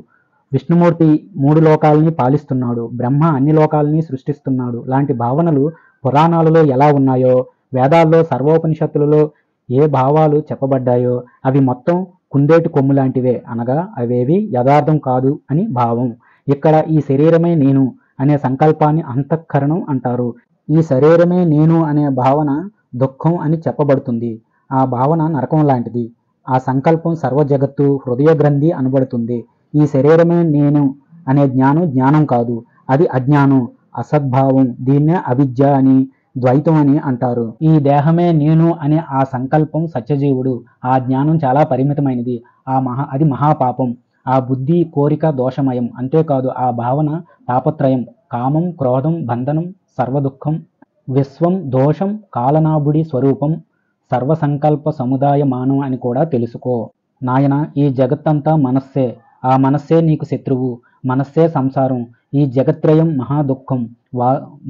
విష్ణుమూర్తి 3 లోకాలని పాలిస్తున్నాడు. బ్రహ్మ అన్ని లోకాలని సృష్టిస్తున్నాడు. లాంటి భావనలు పురాణాలలో ఎలా ఉన్నాయో, వేదాల్లో సర్వోపనిషత్తులలో ఏ భావాలు చెప్పబడ్డాయో అవి మొత్తం కుందేటి కొమ్ము లాంటివే, అనగా అవేవి యథార్థం కాదు అని భావం. ఇక్కడ ఈ శరీరమే నేను అనే సంకల్పాన్ని అంతఃకరణం అంటారు. ఈ శరీరమే నేను అనే భావన దుఃఖం అని చెప్పబడుతుంది. ఆ భావన నరకం లాంటిది. ఆ సంకల్పం సర్వ జగత్తు హృదయ గ్రంథి అనబడుతుంది. ఈ శరీరమే నేను అనే జ్ఞానం కాదు, అది అజ్ఞానం, అసద్భావం. దీన్నే అవిద్య అని, ద్వైతం అని అంటారు. ఈ దేహమే నేను అనే ఆ సంకల్పం సత్యజీవుడు. ఆ జ్ఞానం చాలా పరిమితమైనది. అది మహాపాపం. ఆ బుద్ధి కోరిక దోషమయం. అంతేకాదు ఆ భావన తాపత్రయం, కామం, క్రోధం, బంధనం, సర్వదుఃఖం, విశ్వం, దోషం, కాలనాభుడి స్వరూపం, సర్వసంకల్ప సముదాయ మానం అని కూడా తెలుసుకో. నాయన, ఈ జగత్తంతా మనస్సే. ఆ మనస్సే నీకు శత్రువు. మనస్సే సంసారం. ఈ జగత్రయం మహాదుఃఖం,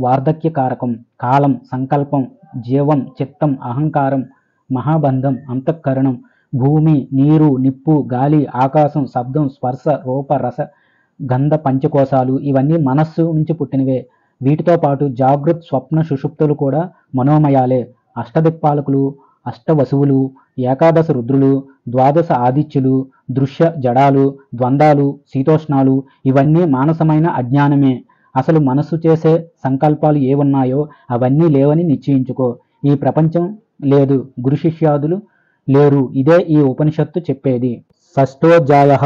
వార్ధక్యకారకం. కాలం, సంకల్పం, జీవం, చిత్తం, అహంకారం, మహాబంధం, అంతఃకరణం, భూమి, నీరు, నిప్పు, గాలి, ఆకాశం, శబ్దం, స్పర్శ, రూప, రస, గంధ పంచకోశాలు ఇవన్నీ మనస్సు నుంచి పుట్టినవే. వీటితో పాటు జాగృత్, స్వప్న, సుషుప్తులు కూడా మనోమయాలే. అష్టదిక్పాలకులు, అష్టవసువులు, ఏకాదశ రుద్రులు, ద్వాదశ ఆదిత్యులు, దృశ్య జడాలు, ద్వంద్వాలు, శీతోష్ణాలు ఇవన్నీ మానసమైన అజ్ఞానమే. అసలు మనస్సు చేసే సంకల్పాలు ఏవున్నాయో అవన్నీ లేవని నిశ్చయించుకో. ఈ ప్రపంచం లేదు, గురు శిష్యాదులు లేరు. ఇదే ఈ ఉపనిషత్తు చెప్పేది. షష్ఠోధ్యాయ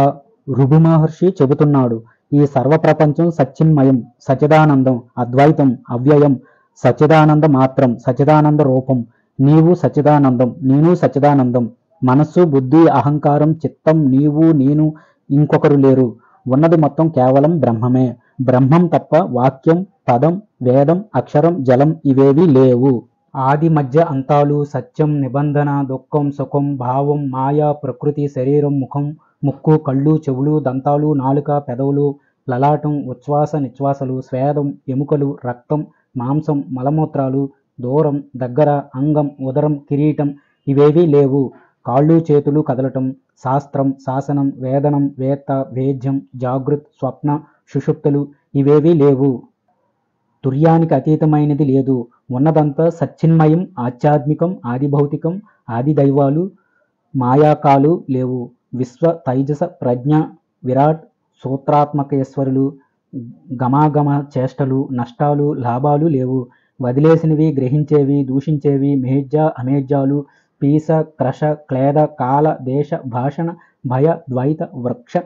ఋభు మహర్షి చెబుతున్నాడు. ఈ సర్వ ప్రపంచం సచ్చిన్మయం, సచిదానందం, అద్వైతం, అవ్యయం, సచిదానంద మాత్రం, సచిదానంద రూపం. నీవు సచిదానందం, నేను సచిదానందం. మనస్సు, బుద్ధి, అహంకారం, చిత్తం, నీవు, నేను, ఇంకొకరు లేరు. ఉన్నది మొత్తం కేవలం బ్రహ్మమే. బ్రహ్మం తప్ప వాక్యం, పదం, వేదం, అక్షరం, జలం ఇవేవీ లేవు. ఆది మధ్య అంతాలు, సత్యం, నిబంధన, దుఃఖం, సుఖం, భావం, మాయ, ప్రకృతి, శరీరం, ముఖం, ముక్కు, కళ్ళు, చెవులు, దంతాలు, నాలుక, పెదవులు, లలాటం, ఉచ్ఛ్వాస నిశ్వాసలు, స్వేదం, ఎముకలు, రక్తం, మాంసం, మలమూత్రాలు, దూరం, దగ్గర, అంగం, ఉదరం, కిరీటం ఇవేవీ లేవు. కాళ్ళు చేతులు కదలటం, శాస్త్రం, శాసనం, వేదనం, వేత్త, వేద్యం, జాగృత్, స్వప్న, సుషుప్తులు ఇవేవీ లేవు. తుర్యానికి అతీతమైనది లేదు. ఉన్నదంతా సచ్చిన్మయం, ఆధ్యాత్మికం, ఆదిభౌతికం. ఆది దైవాలు, మాయాకాలు లేవు. విశ్వ తైజస ప్రజ్ఞ, విరాట్, సూత్రాత్మకేశ్వరులు, గమాగమ చేష్టలు, నష్టాలు, లాభాలు లేవు. వదిలేసినవి, గ్రహించేవి, దూషించేవి, మేధ్య, అమేధ్యాలు, పీస, క్రష, క్లేద, కాల, దేశ, భాషణ, భయ, ద్వైత, వృక్ష,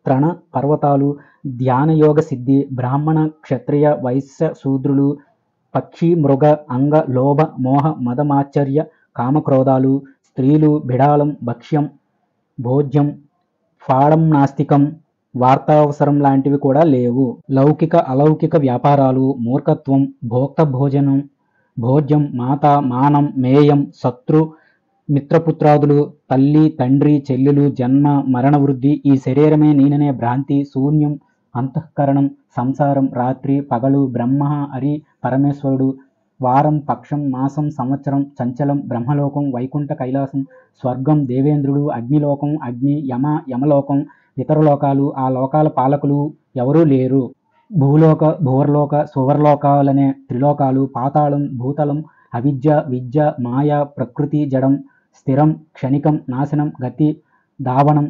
త్రణ, పర్వతాలు, ధ్యానయోగ సిద్ధి, బ్రాహ్మణ, క్షత్రియ, వైశ్య, శూద్రులు, పక్షి, మృగ, అంగ, లోభ, మోహ, మదమాశ్చర్య, కామక్రోధాలు, స్త్రీలు, బిడాలం, భక్ష్యం, భోజ్యం, ఫాడం, నాస్తికం, వార్తావసరం లాంటివి కూడా లేవు. లౌకిక, అలౌకిక వ్యాపారాలు, మూర్ఖత్వం, భోక్త భోజనం, భోజ్యం, మాత, మానం, మేయం, శత్రు, మిత్రపుత్రాదులు, తల్లి, తండ్రి, చెల్లెలు, జన్మ, మరణ, వృద్ధి, ఈ శరీరమే నేననే భ్రాంతి, శూన్యం, అంతఃకరణం, సంసారం, రాత్రి, పగలు, బ్రహ్మ, హరి, పరమేశ్వరుడు, వారం, పక్షం, మాసం, సంవత్సరం, చంచలం, బ్రహ్మలోకం, వైకుంఠ, కైలాసం, స్వర్గం, దేవేంద్రుడు, అగ్నిలోకం, అగ్ని, యమ, యమలోకం, ఇతర లోకాలు, ఆ లోకాల పాలకులు ఎవరూ లేరు. భూలోక, భూవర్లోక, సువర్లోకాలనే త్రిలోకాలు, పాతాళం, భూతలం, అవిద్య, విద్య, మాయ, ప్రకృతి, జడం, స్థిరం, క్షణికం, నాశనం, గతి, దావనం,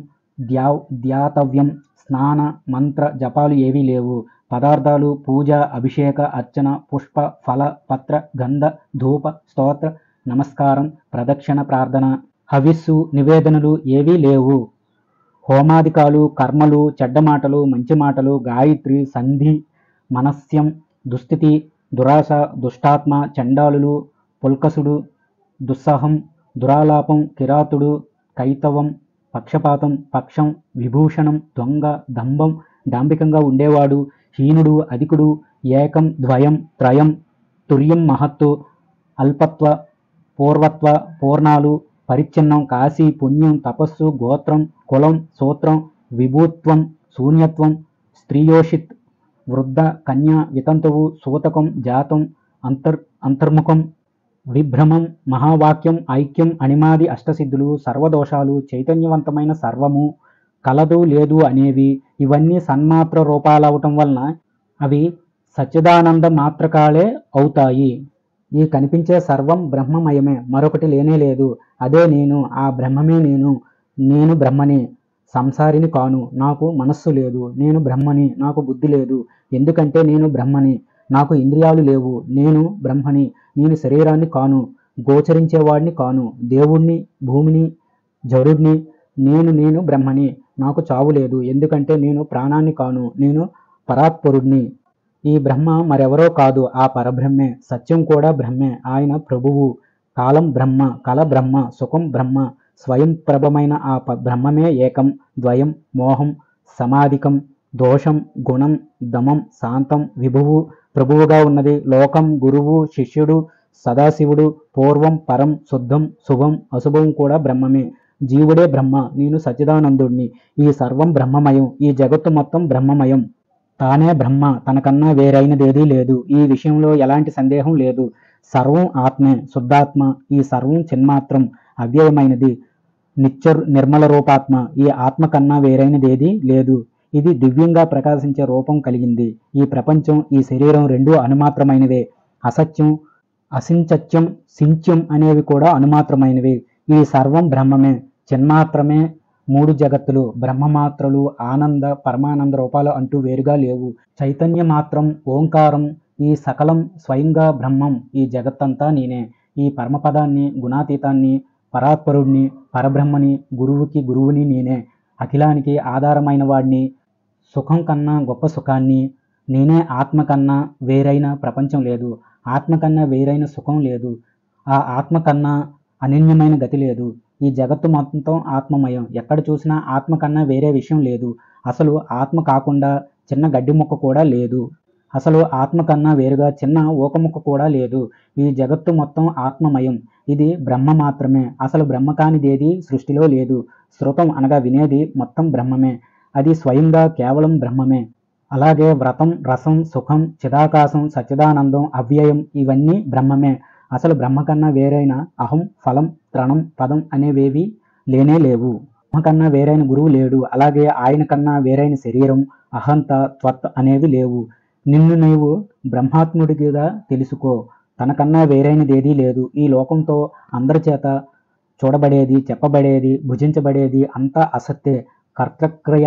ధ్యాతవ్యం, స్నాన, మంత్ర, జపాలు ఏవీ లేవు. పదార్థాలు, పూజ, అభిషేక, అర్చన, పుష్ప, ఫల, పత్ర, గంధ, ధూప, స్తోత్ర, నమస్కారం, ప్రదక్షిణ, ప్రార్థన, హవిస్సు, నివేదనలు ఏవీ లేవు. హోమాదికాలు, కర్మలు, చెడ్డ మాటలు, మంచి మాటలు, గాయత్రి, సంధి, మనస్యం, దుస్థితి, దురాశ, దుష్టాత్మ, చండాలులు, పుల్కసుడు, దుస్సహం, దురాలాపం, కిరాతుడు, కైతవం, పక్షపాతం, పక్షం, విభూషణం, దొంగ, దంభం, డాంబికంగా ఉండేవాడు, హీనుడు, అధికుడు, ఏకం, ద్వయం, త్రయం, తుర్యం, మహత్తు, అల్పత్వ, పూర్వత్వ, పూర్ణాలు, పరిచ్ఛిన్నం, కాశీ, పుణ్యం, తపస్సు, గోత్రం, కులం, సూత్రం, విభూత్వం, శూన్యత్వం, స్త్రీయోషిత్, వృద్ధ, కన్య, వితంతువు, సూతకం, జాతం, అంతర్ముఖం, విభ్రమం, మహావాక్యం, ఐక్యం, అణిమాది, అష్టసిద్ధులు, సర్వదోషాలు, చైతన్యవంతమైన సర్వము, కలదు లేదు అనేవి ఇవన్నీ సన్మాత్ర రూపాలవటం వలన అవి సచ్చిదానంద మాత్రకాలే అవుతాయి. ఈ కనిపించే సర్వం బ్రహ్మమయమే, మరొకటి లేనే లేదు. అదే నేను, ఆ బ్రహ్మమే నేను. నేను బ్రహ్మని, సంసారిని కాను. నాకు మనస్సు లేదు. నేను బ్రహ్మని, నాకు బుద్ధి లేదు. ఎందుకంటే నేను బ్రహ్మని. నాకు ఇంద్రియాలు లేవు. నేను బ్రహ్మని. నేను శరీరాన్ని కాను, గోచరించేవాడిని కాను, దేవుణ్ణి, భూమిని, జడుణ్ణి. నేను బ్రహ్మని. నాకు చావు లేదు. ఎందుకంటే నేను ప్రాణాన్ని కాను, నేను పరాత్పరుణ్ణి. ఈ బ్రహ్మ మరెవరో కాదు, ఆ పరబ్రహ్మే. సత్యం కూడా బ్రహ్మే. ఆయన ప్రభువు. కాలం బ్రహ్మ, కల బ్రహ్మ, సుఖం బ్రహ్మ. స్వయం ప్రభమైన ఆ బ్రహ్మమే ఏకం, ద్వయం, మోహం, సమాధికం, దోషం, గుణం, దమం, శాంతం, విభువు, ప్రభువుగా ఉన్నది. లోకం, గురువు, శిష్యుడు, సదాశివుడు, పూర్వం, పరం, శుద్ధం, శుభం, అశుభం కూడా బ్రహ్మమే. జీవుడే బ్రహ్మ. నేను సచ్చిదానందుణ్ణి. ఈ సర్వం బ్రహ్మమయం. ఈ జగత్తు మొత్తం బ్రహ్మమయం. తానే బ్రహ్మ, తనకన్నా వేరైనదేదీ లేదు. ఈ విషయంలో ఎలాంటి సందేహం లేదు. సర్వం ఆత్మే, శుద్ధాత్మ. ఈ సర్వం చిన్మాత్రం, అవ్యయమైనది, నిర్మల రూపాత్మ. ఈ ఆత్మ కన్నా వేరైనదేదీ లేదు. ఇది దివ్యంగా ప్రకాశించే రూపం కలిగింది. ఈ ప్రపంచం, ఈ శరీరం రెండూ అణుమాత్రమైనవే. అసత్యం, అసించత్యం, సింత్యం అనేవి కూడా అనుమాత్రమైనవి. ఈ సర్వం బ్రహ్మమే, చిన్మాత్రమే. మూడు జగత్తులు బ్రహ్మమాత్రలు, ఆనంద పరమానంద రూపాలు అంటూ వేరుగా లేవు. చైతన్య మాత్రం, ఓంకారం, ఈ సకలం స్వయంగా బ్రహ్మం. ఈ జగత్తంతా నేనే. ఈ పరమపదాన్ని, గుణాతీతాన్ని, పరాత్పరుణ్ణి, పరబ్రహ్మని, గురువుకి గురువుని నేనే. అఖిలానికి ఆధారమైన వాడిని, సుఖం కన్నా గొప్ప సుఖాన్ని నేనే. ఆత్మ కన్నా వేరైన ప్రపంచం లేదు, ఆత్మ కన్నా వేరైన సుఖం లేదు, ఆ ఆత్మ కన్నా అనన్యమైన గతి లేదు. ఈ జగత్తు మొత్తం ఆత్మమయం. ఎక్కడ చూసినా ఆత్మ కన్నా వేరే విషయం లేదు. అసలు ఆత్మ కాకుండా చిన్న గడ్డి మొక్క కూడా లేదు. అసలు ఆత్మ కన్నా వేరుగా చిన్న ఊక ముక్క కూడా లేదు. ఈ జగత్తు మొత్తం ఆత్మమయం. ఇది బ్రహ్మ మాత్రమే. అసలు బ్రహ్మ కానిదేది సృష్టిలో లేదు. శృతం అనగా వినేది మొత్తం బ్రహ్మమే. అది స్వయంగా కేవలం బ్రహ్మమే. అలాగే వ్రతం, రసం, సుఖం, చిదాకాశం, సచ్చిదానందం, అవ్యయం ఇవన్నీ బ్రహ్మమే. అసలు బ్రహ్మ కన్నా వేరైన అహం, ఫలం, త్రణం, పదం అనేవేవి లేనే లేవు. బ్రహ్మ కన్నా వేరైన గురువు లేడు. అలాగే ఆయన కన్నా వేరైన శరీరం, అహంత, త్వత్ అనేవి లేవు. నిన్ను నీవు బ్రహ్మాత్ముడిగా తెలుసుకో. తనకన్నా వేరైనదేదీ లేదు. ఈ లోకంతో అందరి చేత చూడబడేది, చెప్పబడేది, భుజించబడేది అంతా అసత్తే. కర్తక్రియ,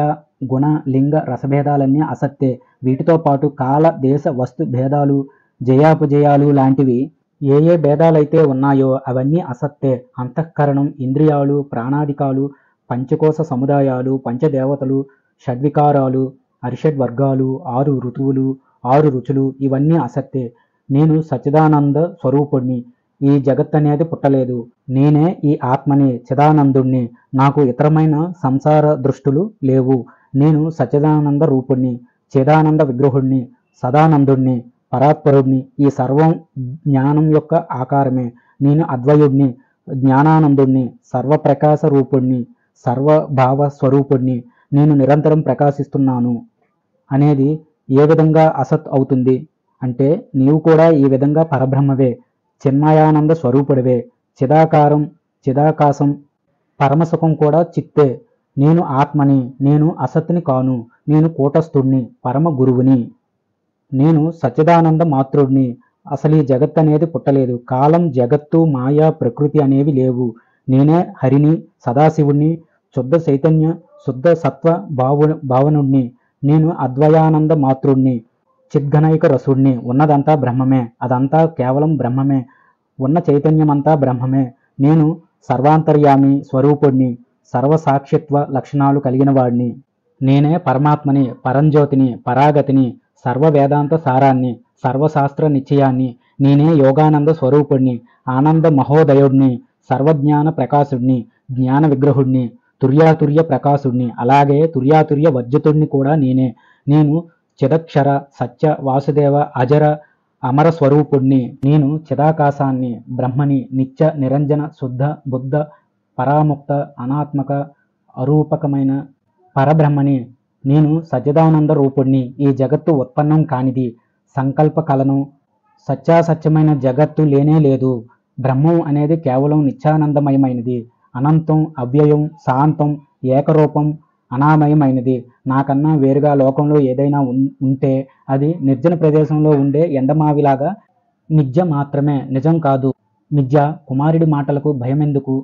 గుణ, లింగ, రసభేదాలన్నీ అసత్తే. వీటితో పాటు కాల, దేశ, వస్తు భేదాలు, జయాపజయాలు లాంటివి ఏ ఏ భేదాలైతే ఉన్నాయో అవన్నీ అసత్తే. అంతఃకరణం, ఇంద్రియాలు, ప్రాణాదికాలు, పంచకోశ సముదాయాలు, పంచదేవతలు, షడ్వికారాలు, అరిషడ్వర్గాలు, 6 ఋతువులు, 6 రుచులు ఇవన్నీ అసత్తే. నేను సచ్చిదానంద స్వరూపుణ్ణి. ఈ జగత్ అనేది పుట్టలేదు. నేనే ఈ ఆత్మని, చిదానందుణ్ణి. నాకు ఇతరమైన సంసార దృష్టులు లేవు. నేను సచ్చిదానంద రూపుణ్ణి, చిదానంద విగ్రహుణ్ణి, సదానందుణ్ణి, పరాత్పరుణ్ణి. ఈ సర్వం జ్ఞానం యొక్క ఆకారమే. నేను అద్వయుణ్ణి, జ్ఞానానందుణ్ణి, సర్వప్రకాశ రూపుణ్ణి, సర్వభావ స్వరూపుణ్ణి. నేను నిరంతరం ప్రకాశిస్తున్నాను అనేది ఏ విధంగా అసత్ అవుతుంది అంటే, నీవు కూడా ఈ విధంగా పరబ్రహ్మవే, చిన్మయానంద స్వరూపుడివే. చిదాకారం, చిదాకాశం, పరమసుఖం కూడా చిత్తే. నేను ఆత్మని, నేను అసత్ని కాను. నేను కూటస్థుణ్ణి, పరమ గురువుని. నేను సచ్చిదానంద మాతృడిని. అసలు ఈ జగత్ అనేది పుట్టలేదు. కాలం, జగత్తు, మాయా, ప్రకృతి అనేవి లేవు. నేనే హరిని, సదాశివుణ్ణి, శుద్ధ చైతన్య, శుద్ధ సత్వ భావనుణ్ణి. నేను అద్వయానంద మాతృణ్ణి, చిద్ఘనైక రసుణ్ణి. ఉన్నదంతా బ్రహ్మమే, అదంతా కేవలం బ్రహ్మమే. ఉన్న చైతన్యమంతా బ్రహ్మమే. నేను సర్వాంతర్యామి స్వరూపుణ్ణి, సర్వసాక్షిత్వ లక్షణాలు కలిగిన వాడిని. నేనే పరమాత్మని, పరంజ్యోతిని, పరాగతిని, సర్వ వేదాంత సారాన్ని, సర్వశాస్త్ర నిశ్చయాన్ని. నేనే యోగానంద స్వరూపుణ్ణి, ఆనంద మహోదయుణ్ణి, సర్వజ్ఞాన ప్రకాశుణ్ణి, జ్ఞాన విగ్రహుణ్ణి, తుర్యాతుర్య ప్రకాశుణ్ణి. అలాగే తుర్యాతుర్య వర్జితుణ్ణి కూడా నేనే. నేను చిదక్షర, సత్య, వాసుదేవ, అజర, అమర స్వరూపుణ్ణి. నేను చిదాకాశాన్ని, బ్రహ్మని, నిత్య, నిరంజన, శుద్ధ, బుద్ధ, పరాముక్త, అనాత్మక, అరూపకమైన పరబ్రహ్మని. నేను సచ్చిదానంద రూపుణ్ణి. ఈ జగత్తు ఉత్పన్నం కానిది, సంకల్ప కలను. సత్యాసత్యమైన జగత్తు లేనే లేదు. బ్రహ్మం అనేది కేవలం నిత్యానందమయమైనది, అనంతం, అవ్యయం, శాంతం, ఏకరూపం, అనామయమైనది. నాకన్నా వేరుగా లోకంలో ఏదైనా ఉంటే అది నిర్జన ప్రదేశంలో ఉండే ఎండమావిలాగా మిథ్య మాత్రమే, నిజం కాదు. మిథ్య. కుమారుడి మాటలకు భయమెందుకు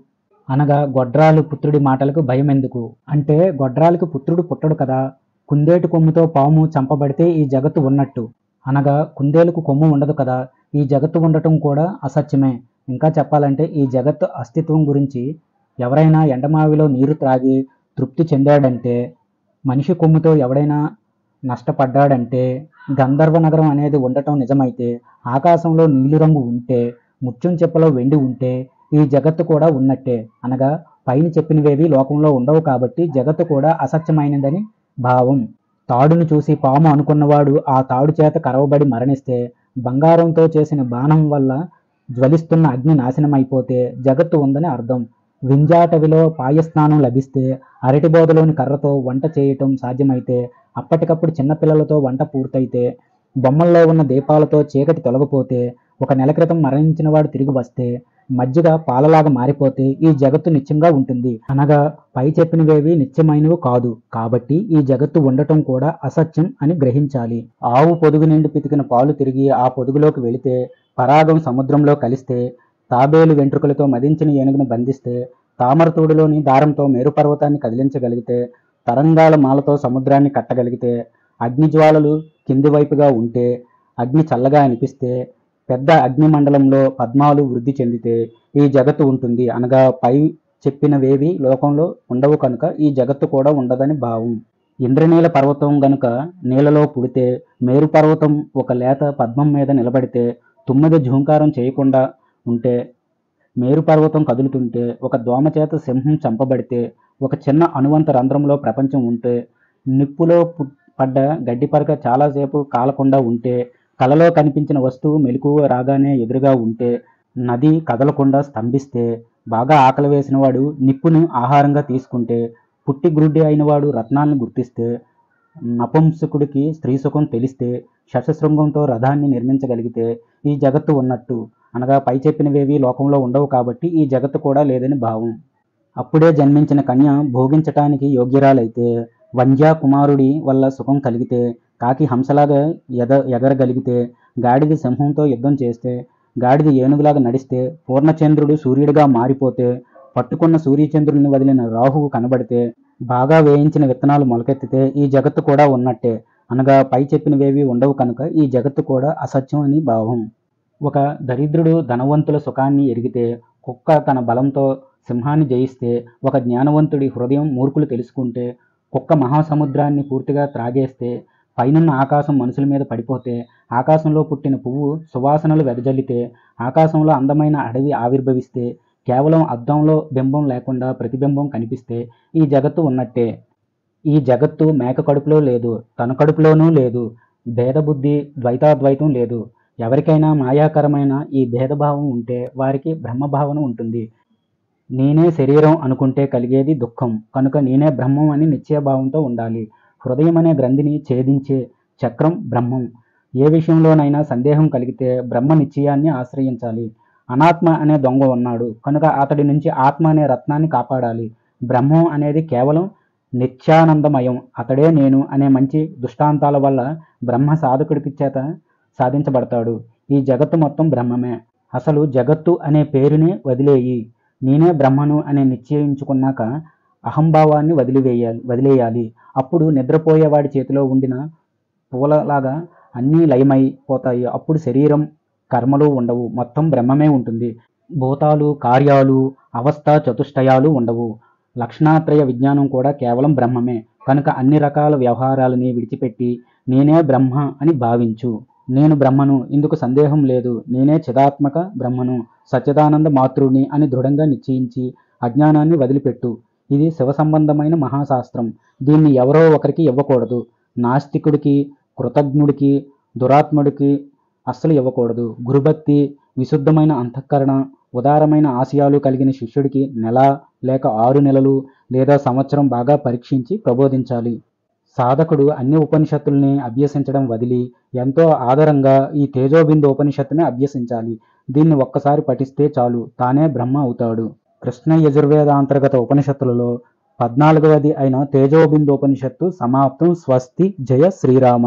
అనగా గొడ్రాలు పుత్రుడి మాటలకు భయమెందుకు అంటే, గొడ్రాలకు పుత్రుడు పుట్టడు కదా. కుందేటి కొమ్ముతో పాము చంపబడితే ఈ జగత్తు ఉన్నట్టు అనగా కుందేలుకు కొమ్ము ఉండదు కదా. ఈ జగత్తు ఉండటం కూడా అసత్యమే. ఇంకా చెప్పాలంటే ఈ జగత్తు అస్తిత్వం గురించి ఎవరైనా ఎండమావిలో నీరు త్రాగి తృప్తి చెందాడంటే, మనిషి కొమ్ముతో ఎవడైనా నష్టపడ్డాడంటే, గంధర్వ నగరం అనేది ఉండటం నిజమైతే, ఆకాశంలో నీలిరంగు ఉంటే, ముత్యం చెప్పలో వెండి ఉంటే ఈ జగత్తు కూడా ఉన్నట్టే. అనగా పైన చెప్పినవేవి లోకంలో ఉండవు కాబట్టి జగత్తు కూడా అసత్యమైనదని భావం. తాడును చూసి పాము అనుకున్నవాడు ఆ తాడు చేత కరవబడి మరణిస్తే, బంగారంతో చేసిన బాణం వల్ల జ్వలిస్తున్న అగ్ని నాశనమైపోతే జగత్తు ఉందని అర్థం. వింజాటవిలో పాయస్నానం లభిస్తే, అరటిబోదలోని కర్రతో వంట చేయటం సాధ్యమైతే, అప్పటికప్పుడు చిన్నపిల్లలతో వంట పూర్తయితే, బొమ్మల్లో ఉన్న దీపాలతో చీకటి తొలగిపోతే, 1 నెల క్రితం మరణించిన వాడు తిరిగి వస్తే, మజ్జిగ పాలలాగా మారిపోతే ఈ జగత్తు నిత్యంగా ఉంటుంది. అనగా పై చెప్పినవేవి నిత్యమైనవి కాదు. కాబట్టి ఈ జగత్తు ఉండటం కూడా అసత్యం అని గ్రహించాలి. ఆవు పొదుగు నుండి పితికిన పాలు తిరిగి ఆ పొదుగులోకి వెళితే పరాగం సముద్రంలో కలిస్తే, తాబేలు వెంట్రుకలతో మదించిన ఏనుగును బంధిస్తే, తామరతూడులోని దారంతో మేరుపర్వతాన్ని కదిలించగలిగితే, తరంగాల మాలతో సముద్రాన్ని కట్టగలిగితే, అగ్నిజ్వాలలు కింది వైపుగా ఉంటే, అగ్ని చల్లగా అనిపిస్తే, పెద్ద అగ్నిమండలంలో పద్మాలు వృద్ధి చెందితే ఈ జగత్తు ఉంటుంది అనగా పై చెప్పినవేవి లోకంలో ఉండవు కనుక ఈ జగత్తు కూడా ఉండదని భావం. ఇంద్రనీల పర్వతం గనుక నీళ్ళలో పుడితే, మేరు పర్వతం ఒక లేత పద్మం మీద నిలబడితే, తుమ్మెద ఝూంకారం చేయకుండా ఉంటే, మేరు పర్వతం కదులుతుంటే, ఒక దోమ చేత సింహం చంపబడితే, ఒక చిన్న అణువంత రంధ్రంలో ప్రపంచం ఉంటే, నిప్పులో పడ్డ గడ్డిపరక చాలాసేపు కాలకుండా ఉంటే, కలలో కనిపించిన వస్తువు మెలకువ రాగానే ఎదురుగా ఉంటే, నది కదలకుండా స్తంభిస్తే, బాగా ఆకలి వేసిన వాడు నిప్పును ఆహారంగా తీసుకుంటే, పుట్టి గ్రుడ్డి అయినవాడు రత్నాలను గుర్తిస్తే, నపుంసకుడికి స్త్రీ సుఖం తెలిస్తే, శశశృంగంతో రథాన్ని నిర్మించగలిగితే ఈ జగత్తు ఉన్నట్టు అనగా పై చెప్పినవేవి లోకంలో ఉండవు కాబట్టి ఈ జగత్తు కూడా లేదని భావం. అప్పుడే జన్మించిన కన్య భోగించటానికి యోగ్యురాలైతే, వంధ్యా కుమారుడి వల్ల సుఖం కలిగితే, కాకి హంసలాగా ఎగరగలిగితే, గాడిద సింహంతో యుద్ధం చేస్తే, గాడిద ఏనుగులాగా నడిస్తే, పూర్ణచంద్రుడు సూర్యుడిగా మారిపోతే, పట్టుకున్న సూర్యచంద్రుల్ని వదిలిన రాహువు కనబడితే, బాగా వేయించిన విత్తనాలు మొలకెత్తితే ఈ జగత్తు కూడా ఉన్నట్టే అనగా పై చెప్పినవేవి ఉండవు కనుక ఈ జగత్తు కూడా అసత్యం అని భావం. ఒక దరిద్రుడు ధనవంతుల సుఖాన్ని ఎరిగితే, కుక్క తన బలంతో సింహాన్ని జయిస్తే, ఒక జ్ఞానవంతుడి హృదయం మూర్ఖులు తెలుసుకుంటే, కుక్క మహాసముద్రాన్ని పూర్తిగా త్రాగేస్తే, పైనున్న ఆకాశం మనుషుల మీద పడిపోతే, ఆకాశంలో పుట్టిన పువ్వు సువాసనలు వెదజల్లితే, ఆకాశంలో అందమైన అడవి ఆవిర్భవిస్తే, కేవలం అద్దంలో బింబం లేకుండా ప్రతిబింబం కనిపిస్తే ఈ జగత్తు ఉన్నట్టే. ఈ జగత్తు మేక కడుపులో లేదు, తన కడుపులోనూ లేదు. భేదబుద్ధి, ద్వైతాద్వైతం లేదు. ఎవరికైనా మాయాకరమైన ఈ భేదభావం ఉంటే వారికి బ్రహ్మభావన ఉంటుంది. నేనే శరీరం అనుకుంటే కలిగేది దుఃఖం కనుక నేనే బ్రహ్మం అని నిశ్చయభావంతో ఉండాలి. హృదయం అనే గ్రంథిని ఛేదించే చక్రం బ్రహ్మం. ఏ విషయంలోనైనా సందేహం కలిగితే బ్రహ్మ నిశ్చయాన్ని ఆశ్రయించాలి. అనాత్మ అనే దొంగ ఉన్నాడు కనుక అతడి నుంచి ఆత్మ అనే రత్నాన్ని కాపాడాలి. బ్రహ్మం అనేది కేవలం నిత్యానందమయం, అతడే నేను అనే మంచి దృష్టాంతాల వల్ల బ్రహ్మ సాధకుడికి చేత సాధించబడతాడు. ఈ జగత్తు మొత్తం బ్రహ్మమే. అసలు జగత్తు అనే పేరునే వదిలేయి. నేనే బ్రహ్మను అని నిశ్చయించుకున్నాక అహంభావాన్ని వదిలేయాలి. అప్పుడు నిద్రపోయేవాడి చేతిలో ఉండిన పూలలాగా అన్నీ లయమైపోతాయి. అప్పుడు శరీరం, కర్మలు ఉండవు, మొత్తం బ్రహ్మమే ఉంటుంది. భూతాలు, కార్యాలు, అవస్థ చతుష్టయాలు ఉండవు. లక్షణాత్రయ విజ్ఞానం కూడా కేవలం బ్రహ్మమే కనుక అన్ని రకాల వ్యవహారాలని విడిచిపెట్టి నేనే బ్రహ్మ అని భావించు. నేను బ్రహ్మను, ఇందుకు సందేహం లేదు. నేనే చిదాత్మక బ్రహ్మను, సచ్చిదానంద మాతృని అని దృఢంగా నిశ్చయించి అజ్ఞానాన్ని వదిలిపెట్టు. ఇది శివ సంబంధమైన మహాశాస్త్రం. దీన్ని ఎవరో ఒకరికి ఇవ్వకూడదు. నాస్తికుడికి, కృతజ్ఞుడికి, దురాత్ముడికి అస్సలు ఇవ్వకూడదు. గురుభక్తి, విశుద్ధమైన అంతఃకరణ, ఉదారమైన ఆశయాలు కలిగిన శిష్యుడికి నెల లేక 6 నెలలు లేదా సంవత్సరం బాగా పరీక్షించి ప్రబోధించాలి. సాధకుడు అన్ని ఉపనిషత్తుల్ని అభ్యసించడం వదిలి ఎంతో ఆదరంగా ఈ తేజోబిందు ఉపనిషత్తుని అభ్యసించాలి. దీన్ని ఒక్కసారి పఠిస్తే చాలు, తానే బ్రహ్మ అవుతాడు. కృష్ణ యజుర్వేదాంతర్గత ఉపనిషత్తులలో 14వది అయిన తేజోబిందు ఉపనిషత్తు సమాప్తం. స్వస్తి. జయ శ్రీరామ.